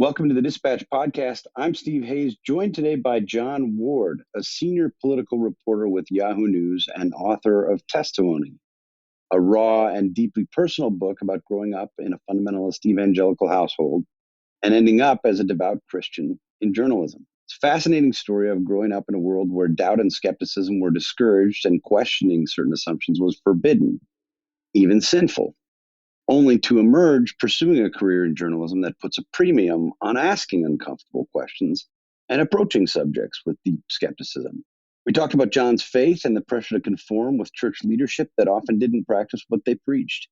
Welcome to the Dispatch Podcast. I'm Steve Hayes, joined today by Jon Ward, a senior political reporter with Yahoo News and author of Testimony, a raw and deeply personal book about growing up in a fundamentalist evangelical household and ending up as a devout Christian in journalism. It's a fascinating story of growing up in a world where doubt and skepticism were discouraged and questioning certain assumptions was forbidden, even sinful, only to emerge pursuing a career in journalism that puts a premium on asking uncomfortable questions and approaching subjects with deep skepticism. We talked about Jon's faith and the pressure to conform with church leadership that often didn't practice what they preached.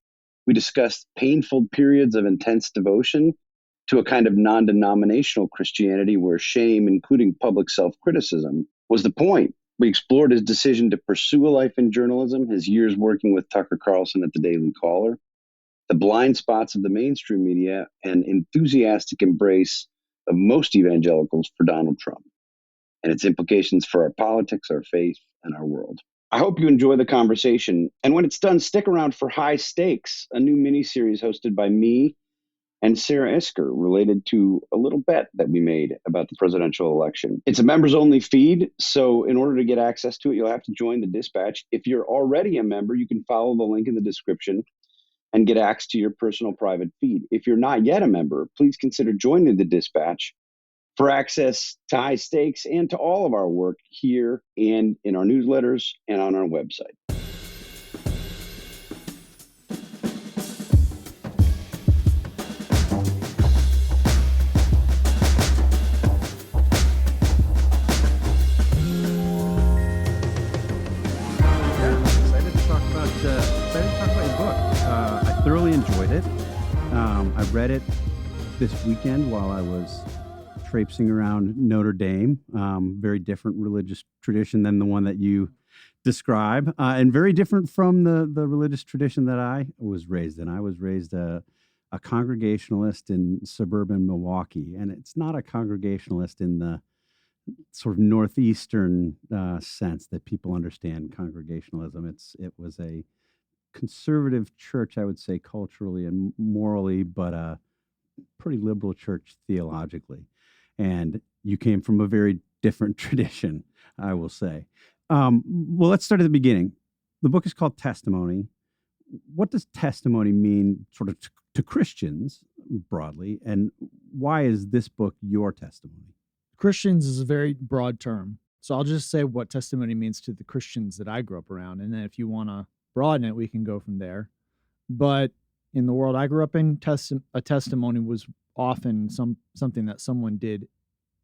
We discussed painful periods of intense devotion to a kind of non-denominational Christianity where shame, including public self-criticism, was the point. We explored his decision to pursue a life in journalism, his years working with Tucker Carlson at the Daily Caller, the blind spots of the mainstream media, and enthusiastic embrace of most evangelicals for Donald Trump, and its implications for our politics, our faith, and our world. I hope you enjoy the conversation. And when it's done, stick around for High Stakes, a new mini-series hosted by me and Sarah Esker, related to a little bet that we made about the presidential election. It's a members-only feed, so in order to get access to it, you'll have to join the Dispatch. If you're already a member, you can follow the link in the description and get access to your personal private feed. If you're not yet a member, please consider joining the Dispatch for access to High Stakes and to all of our work here and in our newsletters and on our website. Thoroughly enjoyed it. I read it this weekend while I was traipsing around Notre Dame. Very different religious tradition than the one that you describe, and very different from the religious tradition that I was raised in. I was raised a congregationalist in suburban Milwaukee, and it's not a congregationalist in the sort of northeastern sense that people understand congregationalism. It was a conservative church, I would say, culturally and morally, but a pretty liberal church theologically. And you came from a very different tradition, I will say. Well, let's start at the beginning. The book is called Testimony. What does testimony mean sort of to Christians broadly? And why is this book your testimony? Christians is a very broad term. So I'll just say what testimony means to the Christians that I grew up around. And then if you want to broaden it, we can go from there. But in the world I grew up in, a testimony was often something that someone did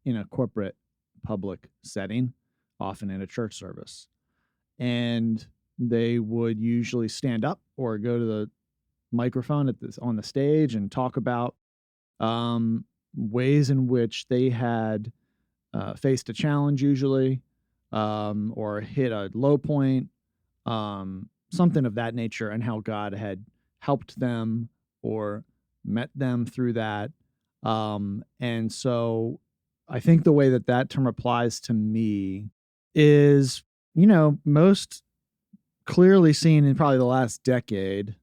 in a corporate public setting, often in a church service. And they would usually stand up or go to the microphone on the stage and talk about ways in which they had faced a challenge usually, or hit a low point, something of that nature, and how God had helped them or met them through that. And so I think the way that term applies to me is, most clearly seen in probably the last decade.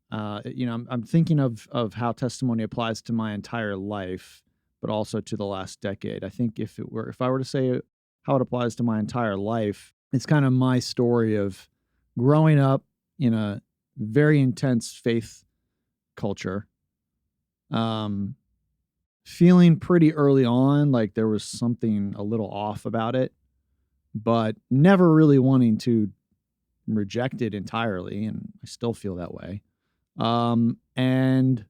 I'm thinking of how testimony applies to my entire life, but also to the last decade. I think if I were to say how it applies to my entire life, it's kind of my story of growing up in a very intense faith culture, feeling pretty early on like there was something a little off about it, but never really wanting to reject it entirely, and I still feel that way. And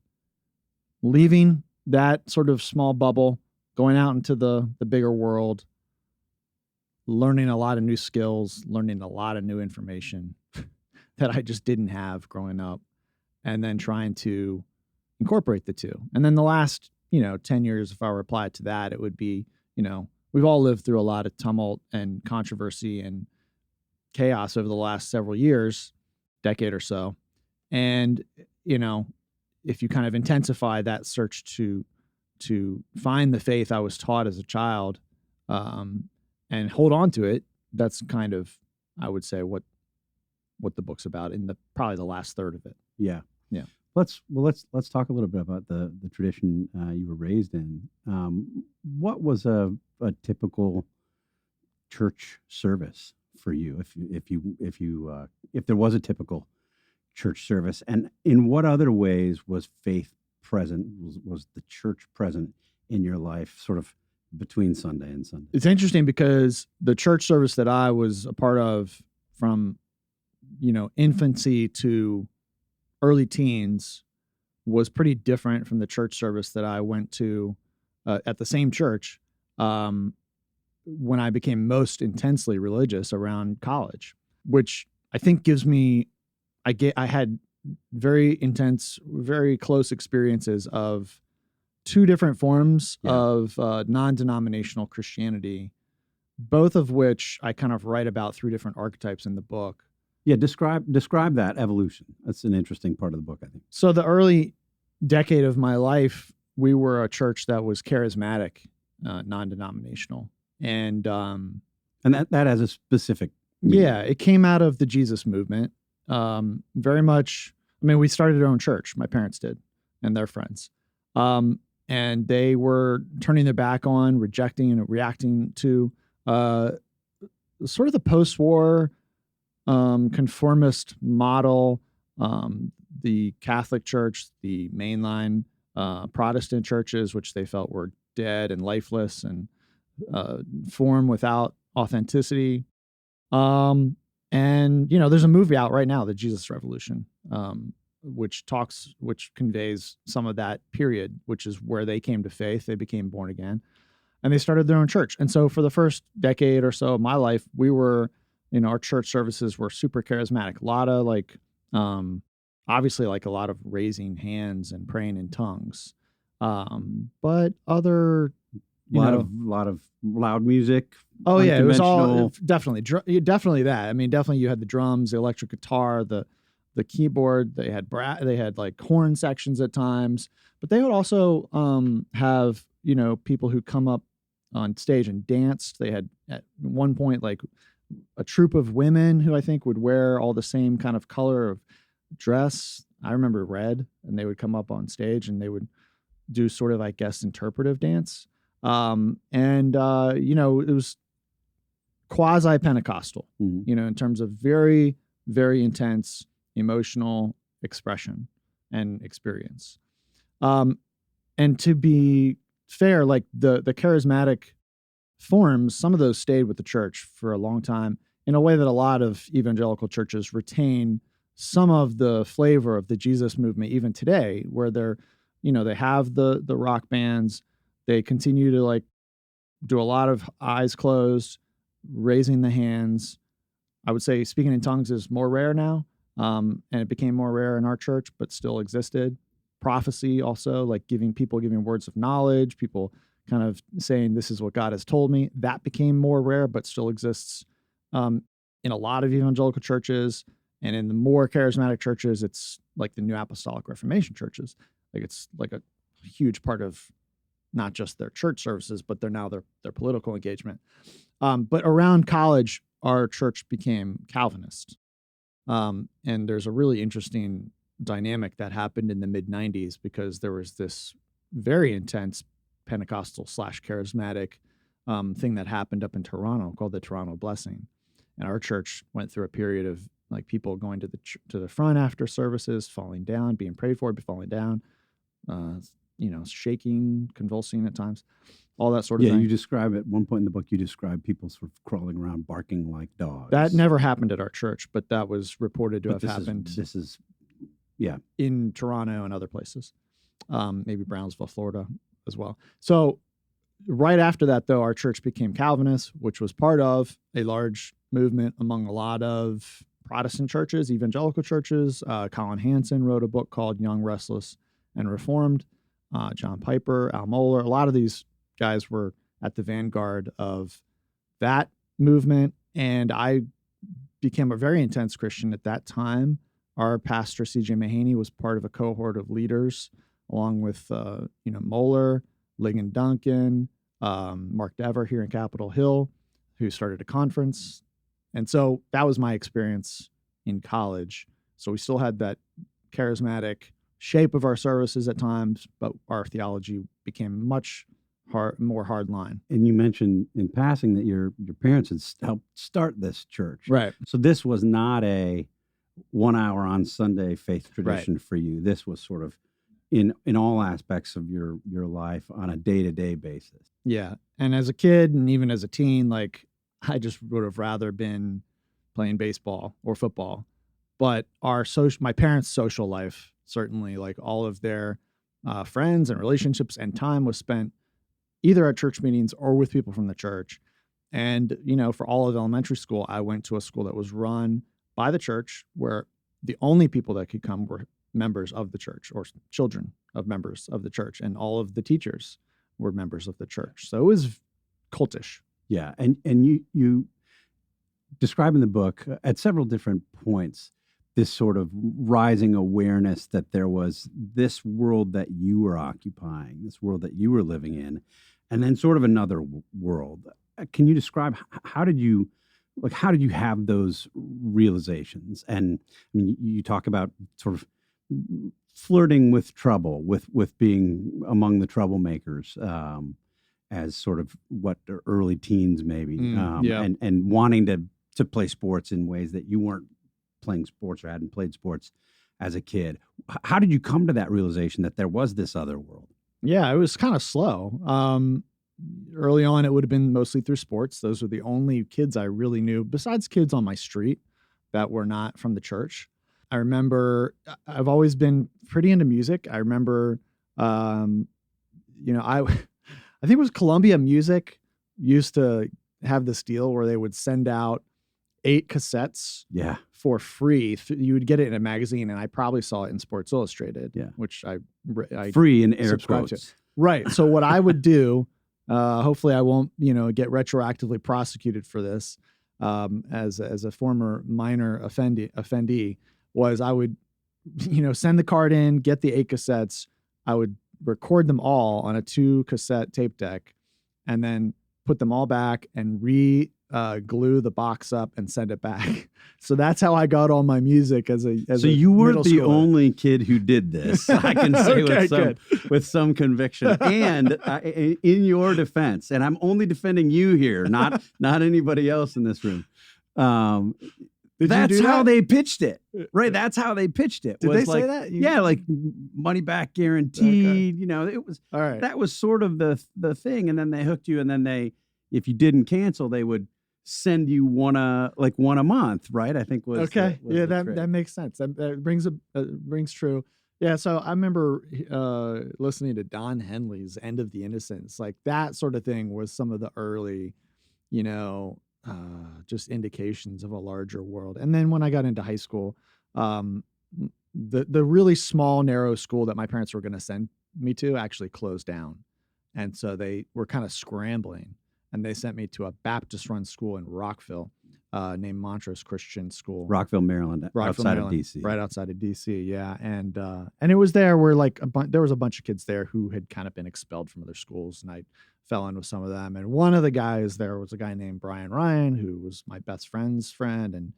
leaving that sort of small bubble, going out into the bigger world, learning a lot of new skills, learning a lot of new information that I just didn't have growing up, and then trying to incorporate the two. And then the last, 10 years, if I were to apply it to that, it would be, we've all lived through a lot of tumult and controversy and chaos over the last several years, decade or so. And, if you kind of intensify that search to find the faith I was taught as a child, and hold on to it, that's kind of, I would say, what the book's about in probably the last third of it. Yeah. Yeah. Let's talk a little bit about the tradition you were raised in. What was a typical church service for you, if there was a typical church service, and in what other ways was faith present? Was the church present in your life, sort of between Sunday and Sunday? It's interesting because the church service that I was a part of from, infancy to early teens was pretty different from the church service that I went to at the same church when I became most intensely religious around college, which I think gives me, I had very intense, very close experiences of two different forms of non-denominational Christianity, both of which I kind of write about through different archetypes in the book. Yeah, describe that evolution. That's an interesting part of the book, I think. So the early decade of my life, we were a church that was charismatic, non-denominational, and that has a specific meaning. Yeah, it came out of the Jesus movement. Very much. I mean, we started our own church. My parents did, and their friends, and they were turning their back on, rejecting, and reacting to sort of the post-war conformist model, the Catholic Church, the mainline Protestant churches, which they felt were dead and lifeless and form without authenticity. And there's a movie out right now, The Jesus Revolution, which conveys some of that period, which is where they came to faith. They became born again, and they started their own church. And so for the first decade or so of my life, we were, our church services were super charismatic. A lot of obviously a lot of raising hands and praying in tongues. But other, a lot of loud music. Oh yeah, it was all definitely that. I mean, definitely you had the drums, the electric guitar, the keyboard. They had like horn sections at times, but they would also have people who come up on stage and danced. They had at one point like a troupe of women who I think would wear all the same kind of color of dress. I remember red, and they would come up on stage and they would do sort of, I guess, interpretive dance. It was quasi-Pentecostal, in terms of very, very intense emotional expression and experience. And to be fair, like the charismatic forms, some of those stayed with the church for a long time in a way that a lot of evangelical churches retain some of the flavor of the Jesus movement even today, where they're, they have the rock bands. They continue to do a lot of eyes closed, raising the hands. I would say speaking in tongues is more rare now. And it became more rare in our church, but still existed. Prophecy also, giving words of knowledge, people kind of saying, this is what God has told me. That became more rare, but still exists in a lot of evangelical churches. And in the more charismatic churches, it's like the New Apostolic Reformation churches. It's like a huge part of not just their church services, but their political engagement. But around college, our church became Calvinist. And there's a really interesting dynamic that happened in the mid-90s because there was this very intense Pentecostal / charismatic thing that happened up in Toronto called the Toronto Blessing. And our church went through a period of people going to the front after services, falling down, being prayed for, falling down, shaking, convulsing at times, all that sort of thing. Yeah, you describe at one point in the book, you describe people sort of crawling around, barking like dogs. That never happened at our church, but that was reported to have happened. In Toronto and other places, maybe Brownsville, Florida as well. So right after that, though, our church became Calvinist, which was part of a large movement among a lot of Protestant churches, evangelical churches. Colin Hansen wrote a book called Young, Restless, and Reformed. John Piper, Al Mohler, a lot of these guys were at the vanguard of that movement. And I became a very intense Christian at that time. Our pastor, C.J. Mahaney, was part of a cohort of leaders, along with, Mohler, Ligon Duncan, Mark Dever here in Capitol Hill, who started a conference. And so that was my experience in college. So we still had that charismatic shape of our services at times, but our theology became much more hard line. And you mentioned in passing that your parents had helped start this church. Right. So this was not a 1 hour on Sunday faith tradition for you. This was sort of in all aspects of your life on a day-to-day basis. Yeah. And as a kid and even as a teen, like I just would have rather been playing baseball or football. But my parents' social life, certainly, like all of their friends and relationships and time was spent either at church meetings or with people from the church. And, for all of elementary school, I went to a school that was run by the church where the only people that could come were members of the church or children of members of the church. And all of the teachers were members of the church. So it was cultish. Yeah. And you describe in the book at several different points this sort of rising awareness that there was this world that you were occupying, this world that you were living in, and then sort of another world. Can you describe how did you have those realizations? And I mean, you talk about sort of flirting with trouble, with being among the troublemakers, as sort of what early teens maybe, and wanting to play sports in ways that you weren't playing sports or hadn't played sports as a kid. How did you come to that realization that there was this other world? Yeah, it was kind of slow. Early on, it would have been mostly through sports. Those were the only kids I really knew, besides kids on my street that were not from the church. I remember I've always been pretty into music. I remember, I think it was Columbia Music used to have this deal where they would send out 8 cassettes for free. You would get it in a magazine, and I probably saw it in Sports Illustrated, which I free in air quotes. To. Right. So what I would do, hopefully I won't, get retroactively prosecuted for this, as a former minor offendee, was I would, send the card in, get the 8 cassettes. I would record them all on a 2 cassette tape deck, and then put them all back and glue the box up and send it back. So that's how I got all my music as a you weren't the schooler. Only kid who did this. I can say with some conviction. And in your defense, and I'm only defending you here, not anybody else in this room. That's how they pitched it, right? That's how they pitched it. Did they say that? Like money back guaranteed. Okay. It was all right. That was sort of the thing, and then they hooked you, and then if you didn't cancel, they would send you one a month, right? I think was okay. Was that makes sense. That brings true. Yeah. So I remember listening to Don Henley's "End of the Innocents." Like that sort of thing was some of the early, just indications of a larger world. And then when I got into high school, the really small, narrow school that my parents were going to send me to actually closed down, and so they were kind of scrambling. And they sent me to a Baptist-run school in Rockville, named Montrose Christian School. Rockville, Maryland, outside of D.C. Right outside of D.C., yeah. And it was there where like there was a bunch of kids there who had kind of been expelled from other schools, and I fell in with some of them. And one of the guys there was a guy named Brian Ryan, who was my best friend's friend, and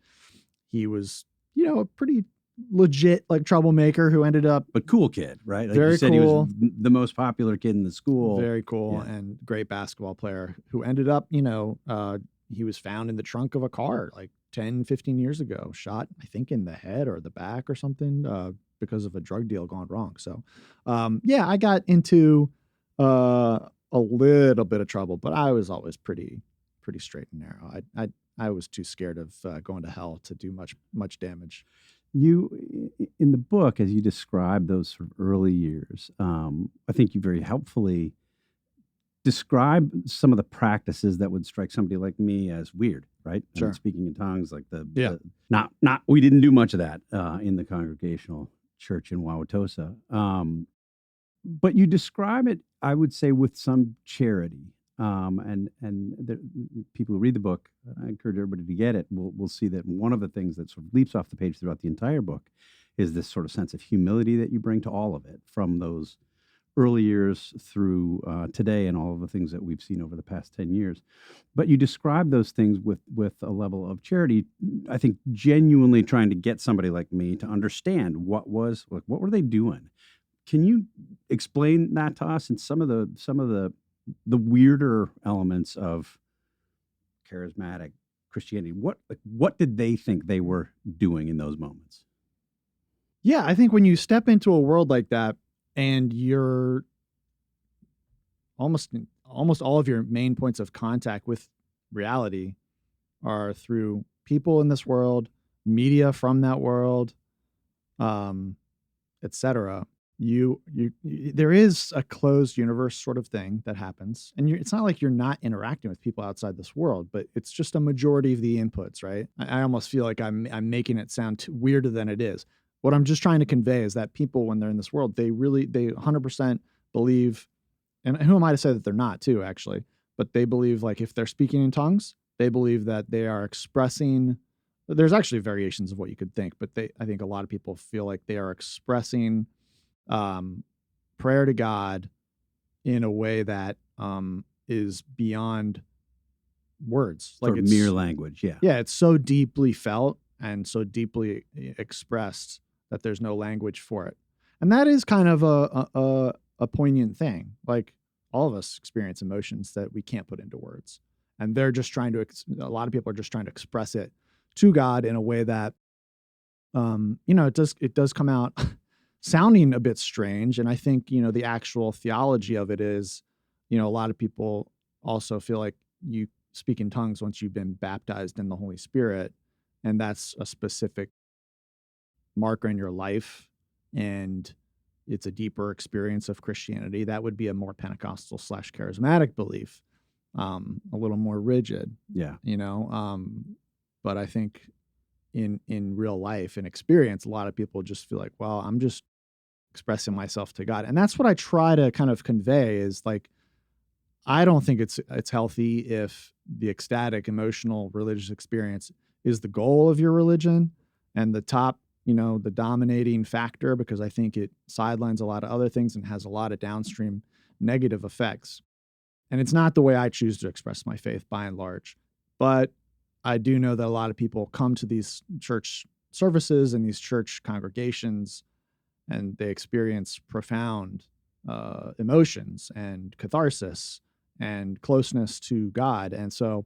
he was, a pretty legit like troublemaker who ended up cool kid, right? Like very you said, cool. He was the most popular kid in the school. Very cool, and great basketball player who ended up, he was found in the trunk of a car like 10, 15 years ago, shot, I think, in the head or the back or something, because of a drug deal gone wrong. So, I got into a little bit of trouble, but I was always pretty straight and narrow. I was too scared of going to hell to do much damage. You, in the book, as you describe those sort of early years, I think you very helpfully describe some of the practices that would strike somebody like me as weird, right? Sure. And speaking in tongues, like we didn't do much of that in the Congregational Church in Wauwatosa. But you describe it, I would say, with some charity. And the people who read the book, I encourage everybody to get it, will see that one of the things that sort of leaps off the page throughout the entire book is this sort of sense of humility that you bring to all of it, from those early years through today and all of the things that we've seen over the past 10 years. But you describe those things with a level of charity, I think genuinely trying to get somebody like me to understand what were they doing. Can you explain that to us and some of the weirder elements of charismatic Christianity? What did they think they were doing in those moments? Yeah, I think when you step into a world like that and you're almost all of your main points of contact with reality are through people in this world, media from that world, etc. There is a closed universe sort of thing that happens, and it's not like you're not interacting with people outside this world, but it's just a majority of the inputs, right? I almost feel like I'm making it sound weirder than it is. What I'm just trying to convey is that people, when they're in this world, they 100% believe, and who am I to say that they're not too, actually, but they believe, like, if they're speaking in tongues, they believe that they are expressing, there's actually variations of what you could think, but I think a lot of people feel like they are expressing prayer to God in a way that is beyond words, like it's mere language. Yeah, it's so deeply felt and so deeply expressed that there's no language for it, and that is kind of a poignant thing. Like, all of us experience emotions that we can't put into words, and they're just trying to. A lot of people are just trying to express it to God in a way that, it does come out sounding a bit strange. And I think, the actual theology of it is, a lot of people also feel like you speak in tongues once you've been baptized in the Holy Spirit. And that's a specific marker in your life. And it's a deeper experience of Christianity. That would be a more Pentecostal / charismatic belief, a little more rigid. Yeah. But I think in real life and experience, a lot of people just feel like, well, I'm just expressing myself to God. And that's what I try to kind of convey is, like, I don't think it's healthy if the ecstatic, emotional, religious experience is the goal of your religion and the top, the dominating factor, because I think it sidelines a lot of other things and has a lot of downstream negative effects. And it's not the way I choose to express my faith by and large. But I do know that a lot of people come to these church services and these church congregations, and they experience profound emotions and catharsis and closeness to God. And so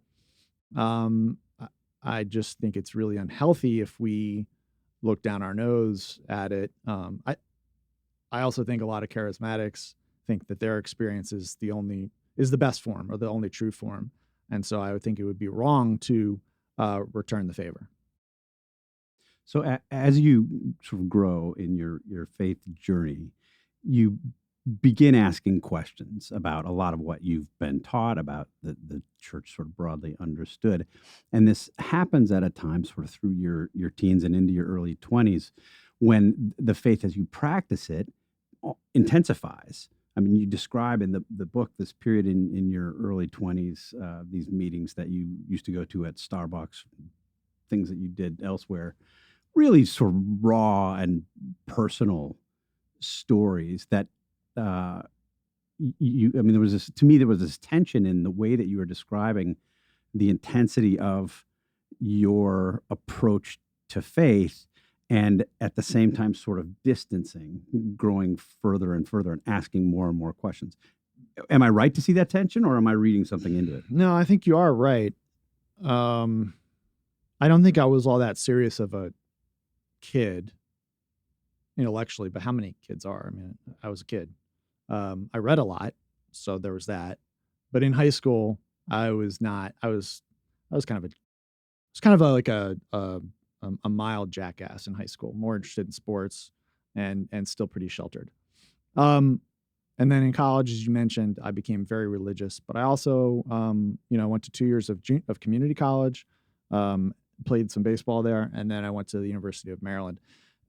I just think it's really unhealthy if we look down our nose at it. I also think a lot of charismatics think that their experience is the best form or the only true form. And so I would think it would be wrong to return the favor. So as you sort of grow in your faith journey, you begin asking questions about a lot of what you've been taught about the church sort of broadly understood. And this happens at a time sort of through your teens and into your early 20s when the faith as you practice it intensifies. I mean, you describe in the book this period in your early 20s, these meetings that you used to go to at Starbucks, things that you did elsewhere, really sort of raw and personal stories that there was this tension in the way that you were describing the intensity of your approach to faith, and at the same time sort of distancing, growing further and further and asking more and more questions. Am I right to see that tension, or am I reading something into it? No, I think you are right. I don't think I was all that serious of a kid intellectually, but how many kids are? I mean, I was a kid. I read a lot, so there was that. But in high school, I was kind of like a mild jackass in high school, more interested in sports and still pretty sheltered. And then in college, as you mentioned, I became very religious, but I also, went to 2 years of community college, played some baseball there. And then I went to the University of Maryland.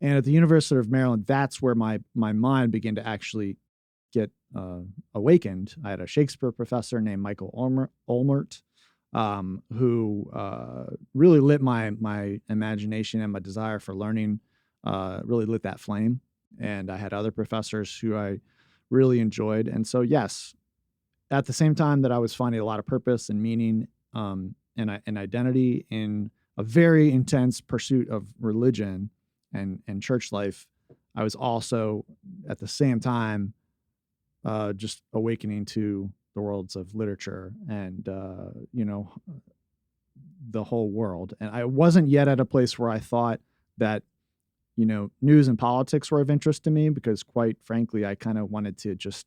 And at the University of Maryland, that's where my mind began to actually get awakened. I had a Shakespeare professor named Michael Olmert, who really lit my imagination and my desire for learning, really lit that flame. And I had other professors who I really enjoyed. And so, yes, at the same time that I was finding a lot of purpose and meaning and identity in a very intense pursuit of religion and church life, I was also at the same time just awakening to the worlds of literature and the whole world. And I wasn't yet at a place where I thought that news and politics were of interest to me, because quite frankly, I kind of wanted to just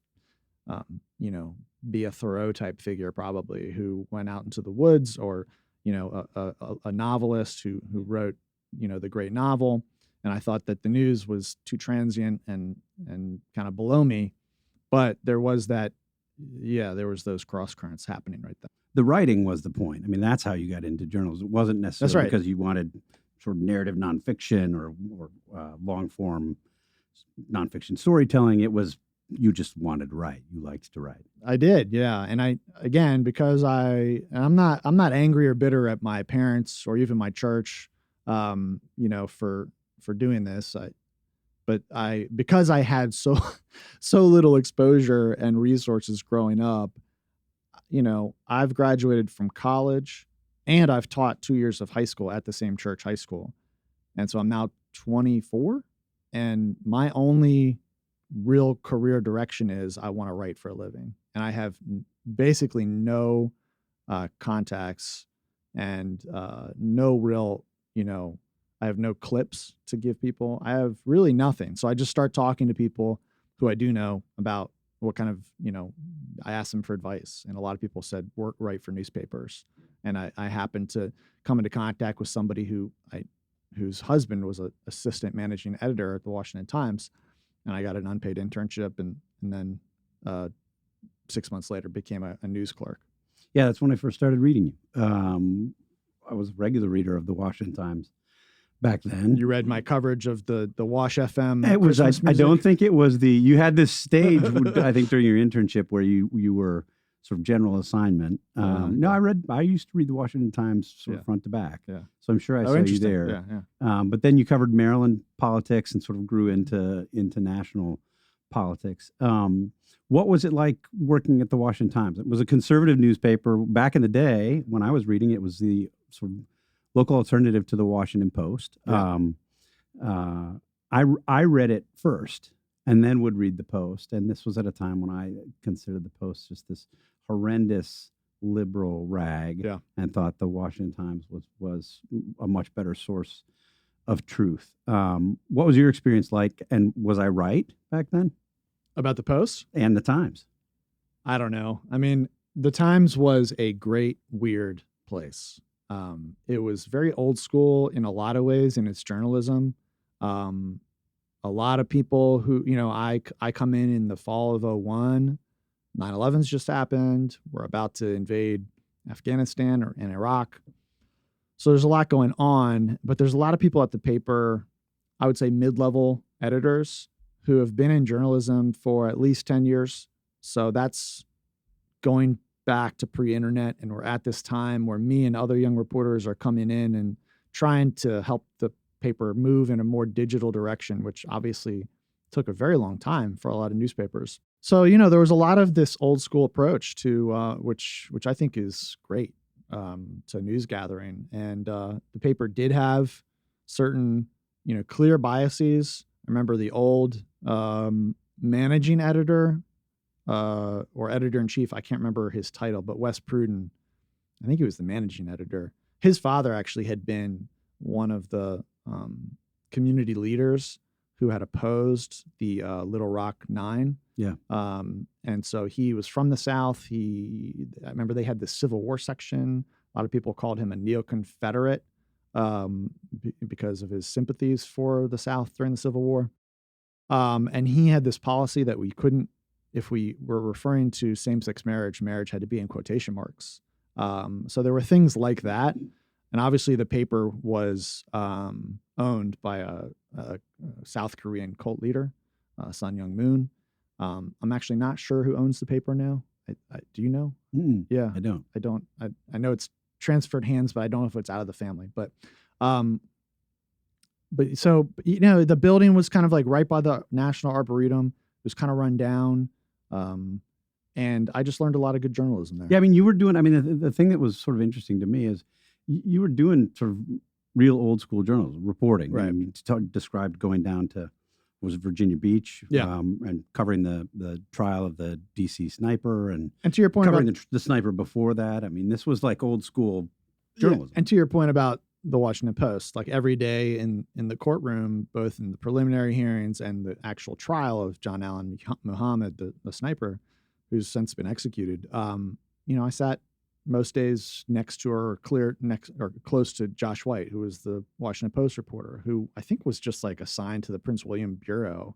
be a Thoreau type figure, probably, who went out into the woods, or a novelist who wrote the great novel. And I thought that the news was too transient and kind of below me. But there was those cross currents happening right there. The writing was the point. I mean, that's how you got into journalism. It wasn't necessarily That's right. because you wanted sort of narrative nonfiction or long form nonfiction storytelling. It was, you just wanted to write. You liked to write. I did, yeah. And because I'm not angry or bitter at my parents or even my church, for doing this. Because I had so little exposure and resources growing up, I've graduated from college and I've taught 2 years of high school at the same church high school. And so I'm now 24, and my only real career direction is I want to write for a living. And I have basically no contacts and no real, I have no clips to give people. I have really nothing. So I just start talking to people who I do know about what kind of, I asked them for advice. And a lot of people said, write for newspapers. And I happened to come into contact with somebody whose husband was an assistant managing editor at the Washington Times. And I got an unpaid internship and then 6 months later became a news clerk. Yeah, that's when I first started reading you. I was a regular reader of the Washington Times back then. You read my coverage of the Wash FM. It was. I Christmas don't music? think it was you had this stage. I think during your internship where you were sort of general assignment. No, I used to read the Washington Times sort of front to back. Yeah. So I'm sure I saw you interesting. there. Yeah. But then you covered Maryland politics and sort of grew into national politics. What was it like working at the Washington Times? It was a conservative newspaper back in the day. When I was reading it, was the sort of local alternative to the Washington Post. Yeah. I read it first and then would read the Post. And this was at a time when I considered the Post just this horrendous liberal rag, and thought the Washington Times was a much better source of truth. What was your experience like? And was I right back then? About the Post? And the Times? I don't know. I mean, the Times was a great, weird place. It was very old school in a lot of ways in its journalism. A lot of people who, I come in the fall of 2001, 9/11's just happened. We're about to invade Afghanistan and Iraq. So there's a lot going on, but there's a lot of people at the paper, I would say mid-level editors, who have been in journalism for at least 10 years. So that's going back to pre-internet, and we're at this time where me and other young reporters are coming in and trying to help the paper move in a more digital direction, which obviously took a very long time for a lot of newspapers. So, there was a lot of this old school approach to which I think is great to news gathering. And the paper did have certain, clear biases. I remember the old managing editor or editor-in-chief, I can't remember his title, but Wes Pruden, I think he was the managing editor. His father actually had been one of the community leaders who had opposed the Little Rock Nine. Yeah. And so he was from the South. I remember they had the Civil War section. A lot of people called him a neo-Confederate because of his sympathies for the South during the Civil War. And he had this policy that we couldn't, if we were referring to same-sex marriage had to be in quotation marks. So there were things like that. And obviously the paper was owned by a South Korean cult leader, Sun Myung Moon. I'm actually not sure who owns the paper now. Do you know? Yeah, I don't. I know it's transferred hands, but I don't know if it's out of the family. But so the building was kind of like right by the National Arboretum. It was kind of run down. And I just learned a lot of good journalism there. Yeah, I mean, you were doing. I mean, the thing that was sort of interesting to me is you were doing sort of real old school journalism, reporting. Right. I mean, you described going down to was Virginia Beach, and covering the trial of the DC sniper, and to your point covering about the sniper before that. I mean, this was like old school journalism. And to your point about the Washington Post, like every day in the courtroom, both in the preliminary hearings and the actual trial of John Allen Muhammad, the sniper, who's since been executed. I sat most days next to or close to Josh White, who was the Washington Post reporter, who I think was just like assigned to the Prince William Bureau.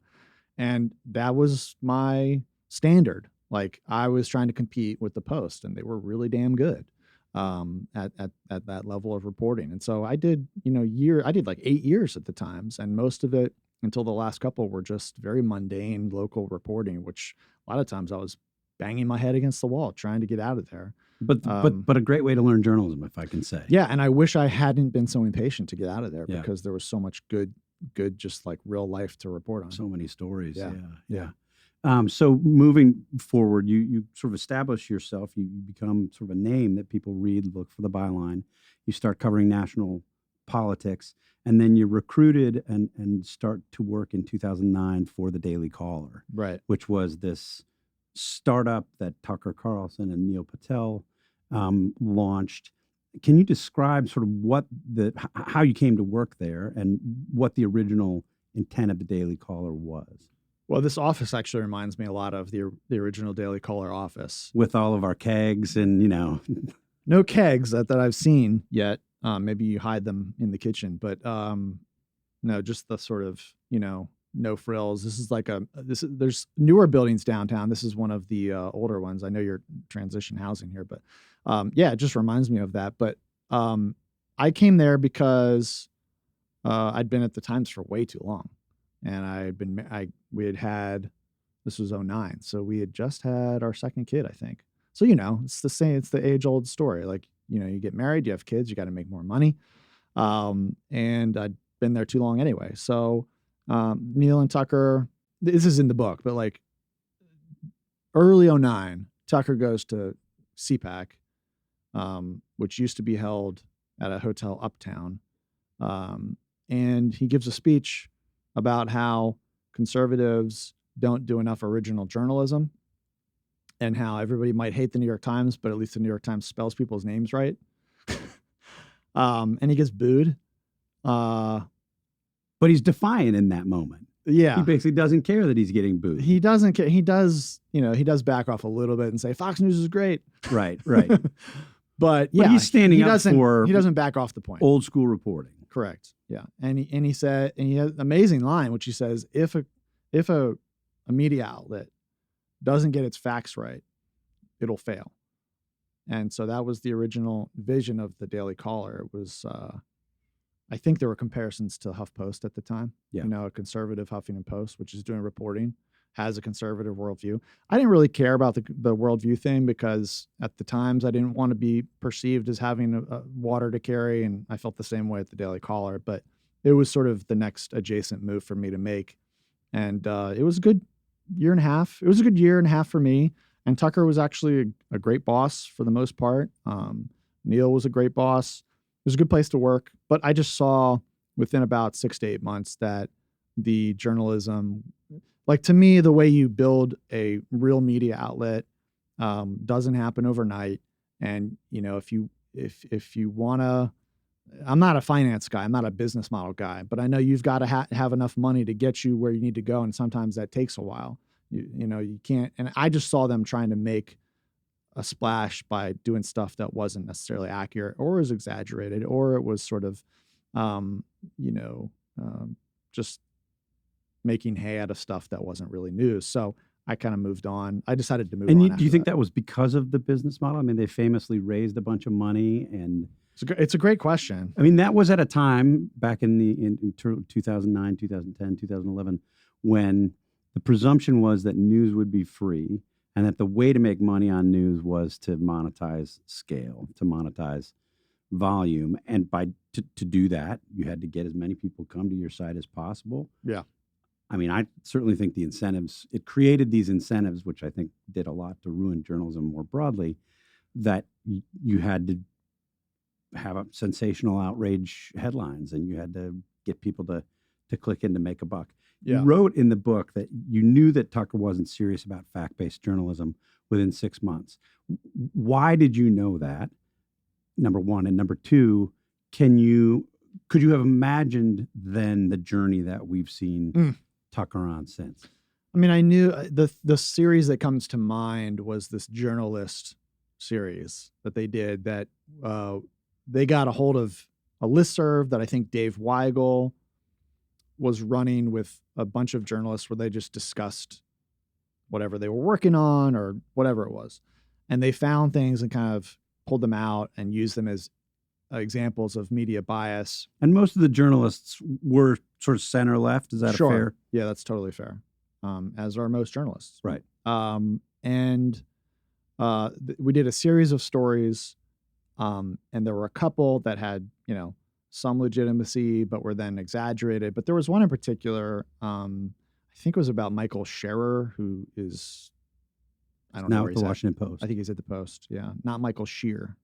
And that was my standard. Like I was trying to compete with the Post, and they were really damn good at that level of reporting. And so I did, I did like 8 years at the Times, and most of it until the last couple were just very mundane local reporting, which a lot of times I was banging my head against the wall trying to get out of there. But a great way to learn journalism, if I can say. Yeah, and I wish I hadn't been so impatient to get out of there because there was so much good, just like real life to report on. So many stories. Yeah. So moving forward, you sort of establish yourself. You become sort of a name that people read, look for the byline. You start covering national politics, and then you're recruited and start to work in 2009 for the Daily Caller, right? Which was this startup that Tucker Carlson and Neil Patel launched. Can you describe sort of how you came to work there and what the original intent of the Daily Caller was? Well, this office actually reminds me a lot of the original Daily Caller office, with all of our kegs and no kegs that I've seen yet. Maybe you hide them in the kitchen, but no, just the sort of no frills. This is like there's newer buildings downtown. This is one of the older ones. I know you're transition housing here, but it just reminds me of that. But I came there because I'd been at the Times for way too long, and this was 2009, so we had just had our second kid, I think. So it's the same. It's the age old story. Like you get married, you have kids, you got to make more money, and I'd been there too long anyway. So Neil and Tucker, this is in the book, but like early 2009, Tucker goes to CPAC, which used to be held at a hotel uptown. And he gives a speech about how conservatives don't do enough original journalism and how everybody might hate the New York Times, but at least the New York Times spells people's names right. And he gets booed. But he's defiant in that moment. Yeah. He basically doesn't care that he's getting booed. He doesn't care. He does back off a little bit and say, Fox News is great. Right. But he's standing up for he doesn't back off the point. Old school reporting. Correct. Yeah. And he said, and he has an amazing line, which he says, if a media outlet doesn't get its facts right, it'll fail. And so that was the original vision of the Daily Caller. It was, I think there were comparisons to HuffPost at the time. Yeah. A conservative Huffington Post, which is doing reporting, has a conservative worldview. I didn't really care about the worldview thing because at the Times I didn't want to be perceived as having a water to carry, and I felt the same way at the Daily Caller. But it was sort of the next adjacent move for me to make, and it was a good year and a half. It was a good year and a half for me. And Tucker was actually a great boss for the most part. Neil was a great boss. It was a good place to work, but I just saw within about 6 to 8 months that the journalism, like to me, the way you build a real media outlet doesn't happen overnight. And if you want to, I'm not a finance guy, I'm not a business model guy, but I know you've got to have enough money to get you where you need to go, and sometimes that takes a while. You can't. And I just saw them trying to make a splash by doing stuff that wasn't necessarily accurate, or was exaggerated, or it was sort of, just making hay out of stuff that wasn't really news. So I kind of moved on. I decided to move on. And do you think that was because of the business model? I mean, they famously raised a bunch of money, and it's a great question. I mean, that was at a time back in 2009, 2010, 2011, when the presumption was that news would be free, and that the way to make money on news was to monetize scale, to monetize volume. And to do that, you had to get as many people come to your site as possible. Yeah. I mean, I certainly think the incentives, it created these incentives, which I think did a lot to ruin journalism more broadly, that you had to have a sensational outrage headlines and you had to get people to click in to make a buck. You Yeah. wrote in the book that you knew that Tucker wasn't serious about fact-based journalism within 6 months. Why did you know that? Number one. And number two, could you have imagined then the journey that we've seen Tucker on since? I mean, I knew the series that comes to mind was this journalist series that they did that they got a hold of a listserv that I think Dave Weigel was running with a bunch of journalists where they just discussed whatever they were working on or whatever it was. And they found things and kind of pulled them out and used them as examples of media bias. And most of the journalists were sort of center left. Is that Sure. fair? Yeah, that's totally fair. As are most journalists. Right. We did a series of stories, and there were a couple that had, some legitimacy, but were then exaggerated. But there was one in particular, I think it was about Michael Scherer, who is, I don't know Now where at he's the at. Washington Post. I think he's at the Post. Yeah, not Michael Scherer.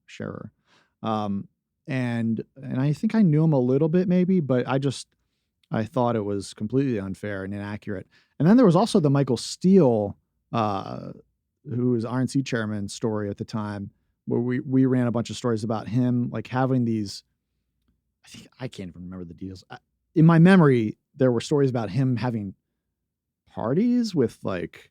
And I think I knew him a little bit maybe, but I thought it was completely unfair and inaccurate. And then there was also the Michael Steele, who was RNC chairman, story at the time, where we ran a bunch of stories about him, like having these, I can't even remember the details. In my memory, there were stories about him having parties with like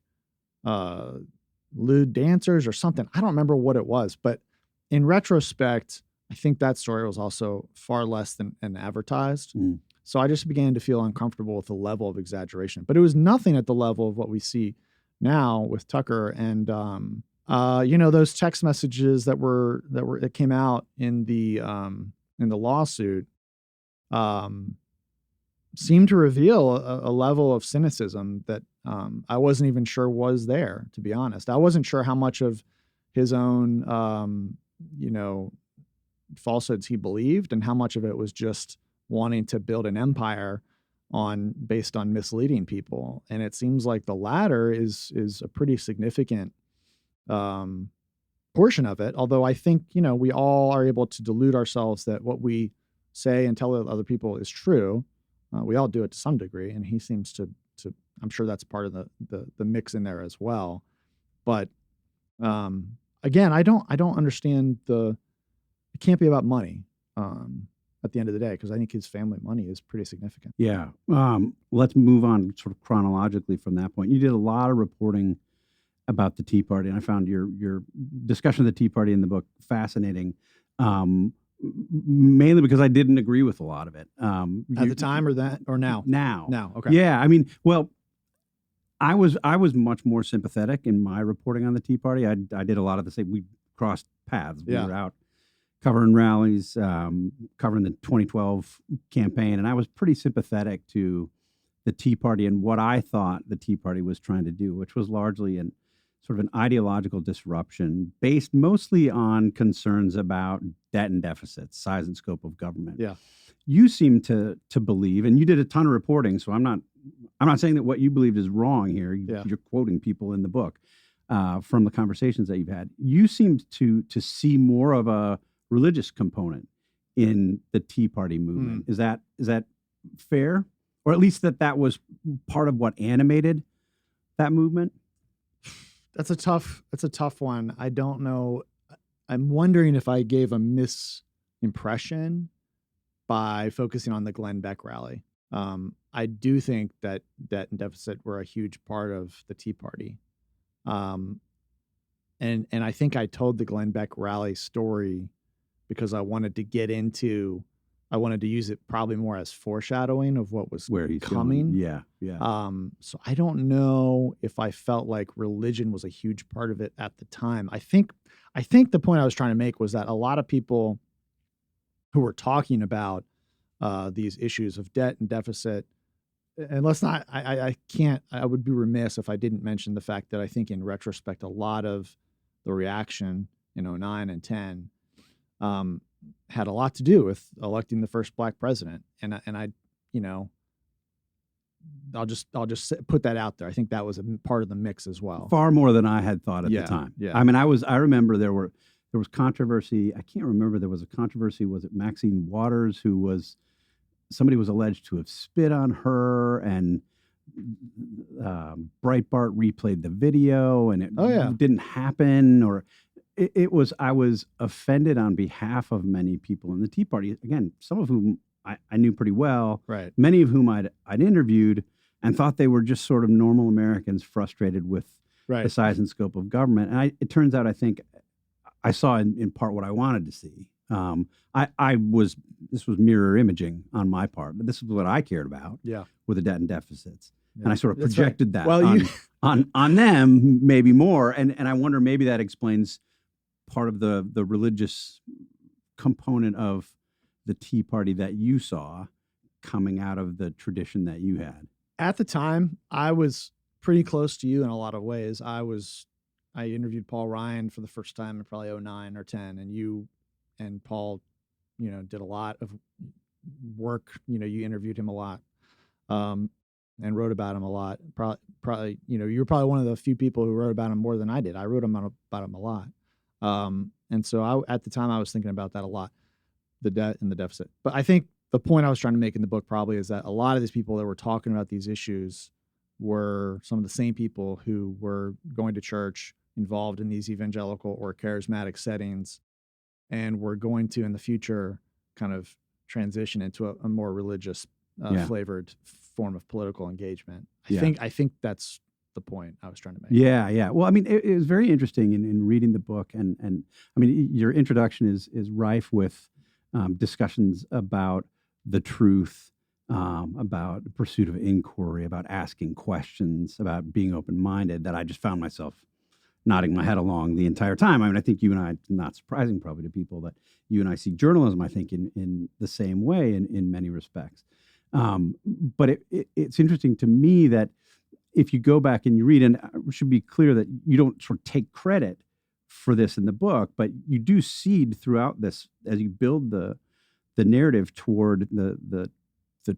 lewd dancers or something. I don't remember what it was, but in retrospect, I think that story was also far less than advertised. So I just began to feel uncomfortable with the level of exaggeration, but it was nothing at the level of what we see now with Tucker. And, those text messages that came out in the lawsuit, seemed to reveal a level of cynicism that, I wasn't even sure was there, to be honest. I wasn't sure how much of his own, falsehoods he believed and how much of it was just wanting to build an empire based on misleading people. And it seems like the latter is a pretty significant portion of it. Although I think, we all are able to delude ourselves that what we say and tell other people is true. We all do it to some degree. And he seems to I'm sure that's part of the mix in there as well. But again, I don't understand it can't be about money. At the end of the day, because I think his family money is pretty significant. Yeah. Let's move on sort of chronologically from that point. You did a lot of reporting about the Tea Party, and I found your discussion of the Tea Party in the book fascinating, mainly because I didn't agree with a lot of it. At the time or now? Now. Okay. Yeah. I mean, well, I was much more sympathetic in my reporting on the Tea Party. I did a lot of the same. We crossed paths. We were out covering rallies, covering the 2012 campaign. And I was pretty sympathetic to the Tea Party and what I thought the Tea Party was trying to do, which was largely sort of an ideological disruption based mostly on concerns about debt and deficits, size and scope of government. Yeah. You seem to believe, and you did a ton of reporting, so I'm not saying that what you believed is wrong here. You're quoting people in the book from the conversations that you've had. You seemed to see more of a religious component in the Tea Party movement. Is that fair? Or at least that was part of what animated that movement? That's a tough one. I don't know. I'm wondering if I gave a misimpression by focusing on the Glenn Beck rally. I do think that debt and deficit were a huge part of the Tea Party. And I think I told the Glenn Beck rally story because I wanted to use it probably more as foreshadowing of what was where he's coming. Going. Yeah. So I don't know if I felt like religion was a huge part of it at the time. I think the point I was trying to make was that a lot of people who were talking about these issues of debt and deficit, and let's not, I would be remiss if I didn't mention the fact that I think in retrospect, a lot of the reaction in 2009 and 2010 had a lot to do with electing the first black president. And I, I'll just put that out there. I think that was a part of the mix as well. Far more than I had thought at the time. Yeah. I mean, I remember there was controversy. I can't remember. There was a controversy. Was it Maxine Waters, somebody was alleged to have spit on her, and Breitbart replayed the video, and it didn't happen, or it was. I was offended on behalf of many people in the Tea Party. Again, some of whom I knew pretty well. Right. Many of whom I'd interviewed and thought they were just sort of normal Americans frustrated with the size and scope of government. And it turns out, I think I saw in part what I wanted to see. This was mirror imaging on my part, but this is what I cared about. Yeah. Were the debt and deficits. Yeah. And I sort of That's projected right. that on them, maybe more. And I wonder, maybe that explains part of the religious component of the Tea Party that you saw coming out of the tradition that you had. At the time, I was pretty close to you in a lot of ways. I interviewed Paul Ryan for the first time in probably 2009 or 10, and you and Paul, did a lot of work. You interviewed him a lot, and wrote about him a lot. Probably, you were probably one of the few people who wrote about him more than I did. I wrote about him a lot, and so at the time I was thinking about that a lot, the debt and the deficit. But I think the point I was trying to make in the book probably is that a lot of these people that were talking about these issues were some of the same people who were going to church, involved in these evangelical or charismatic settings, and were going to, in the future, kind of transition into a more religious flavored form of political engagement. I think that's the point I was trying to make. Yeah. Well, I mean, it was very interesting in reading the book, and I mean, your introduction is rife with discussions about the truth, about the pursuit of inquiry, about asking questions, about being open-minded, that I just found myself nodding my head along the entire time. I mean, I think you and I, not surprising probably to people, that you and I see journalism, I think, in the same way in many respects. But it's interesting to me that if you go back and you read, and it should be clear that you don't sort of take credit for this in the book, but you do seed throughout this as you build the narrative toward the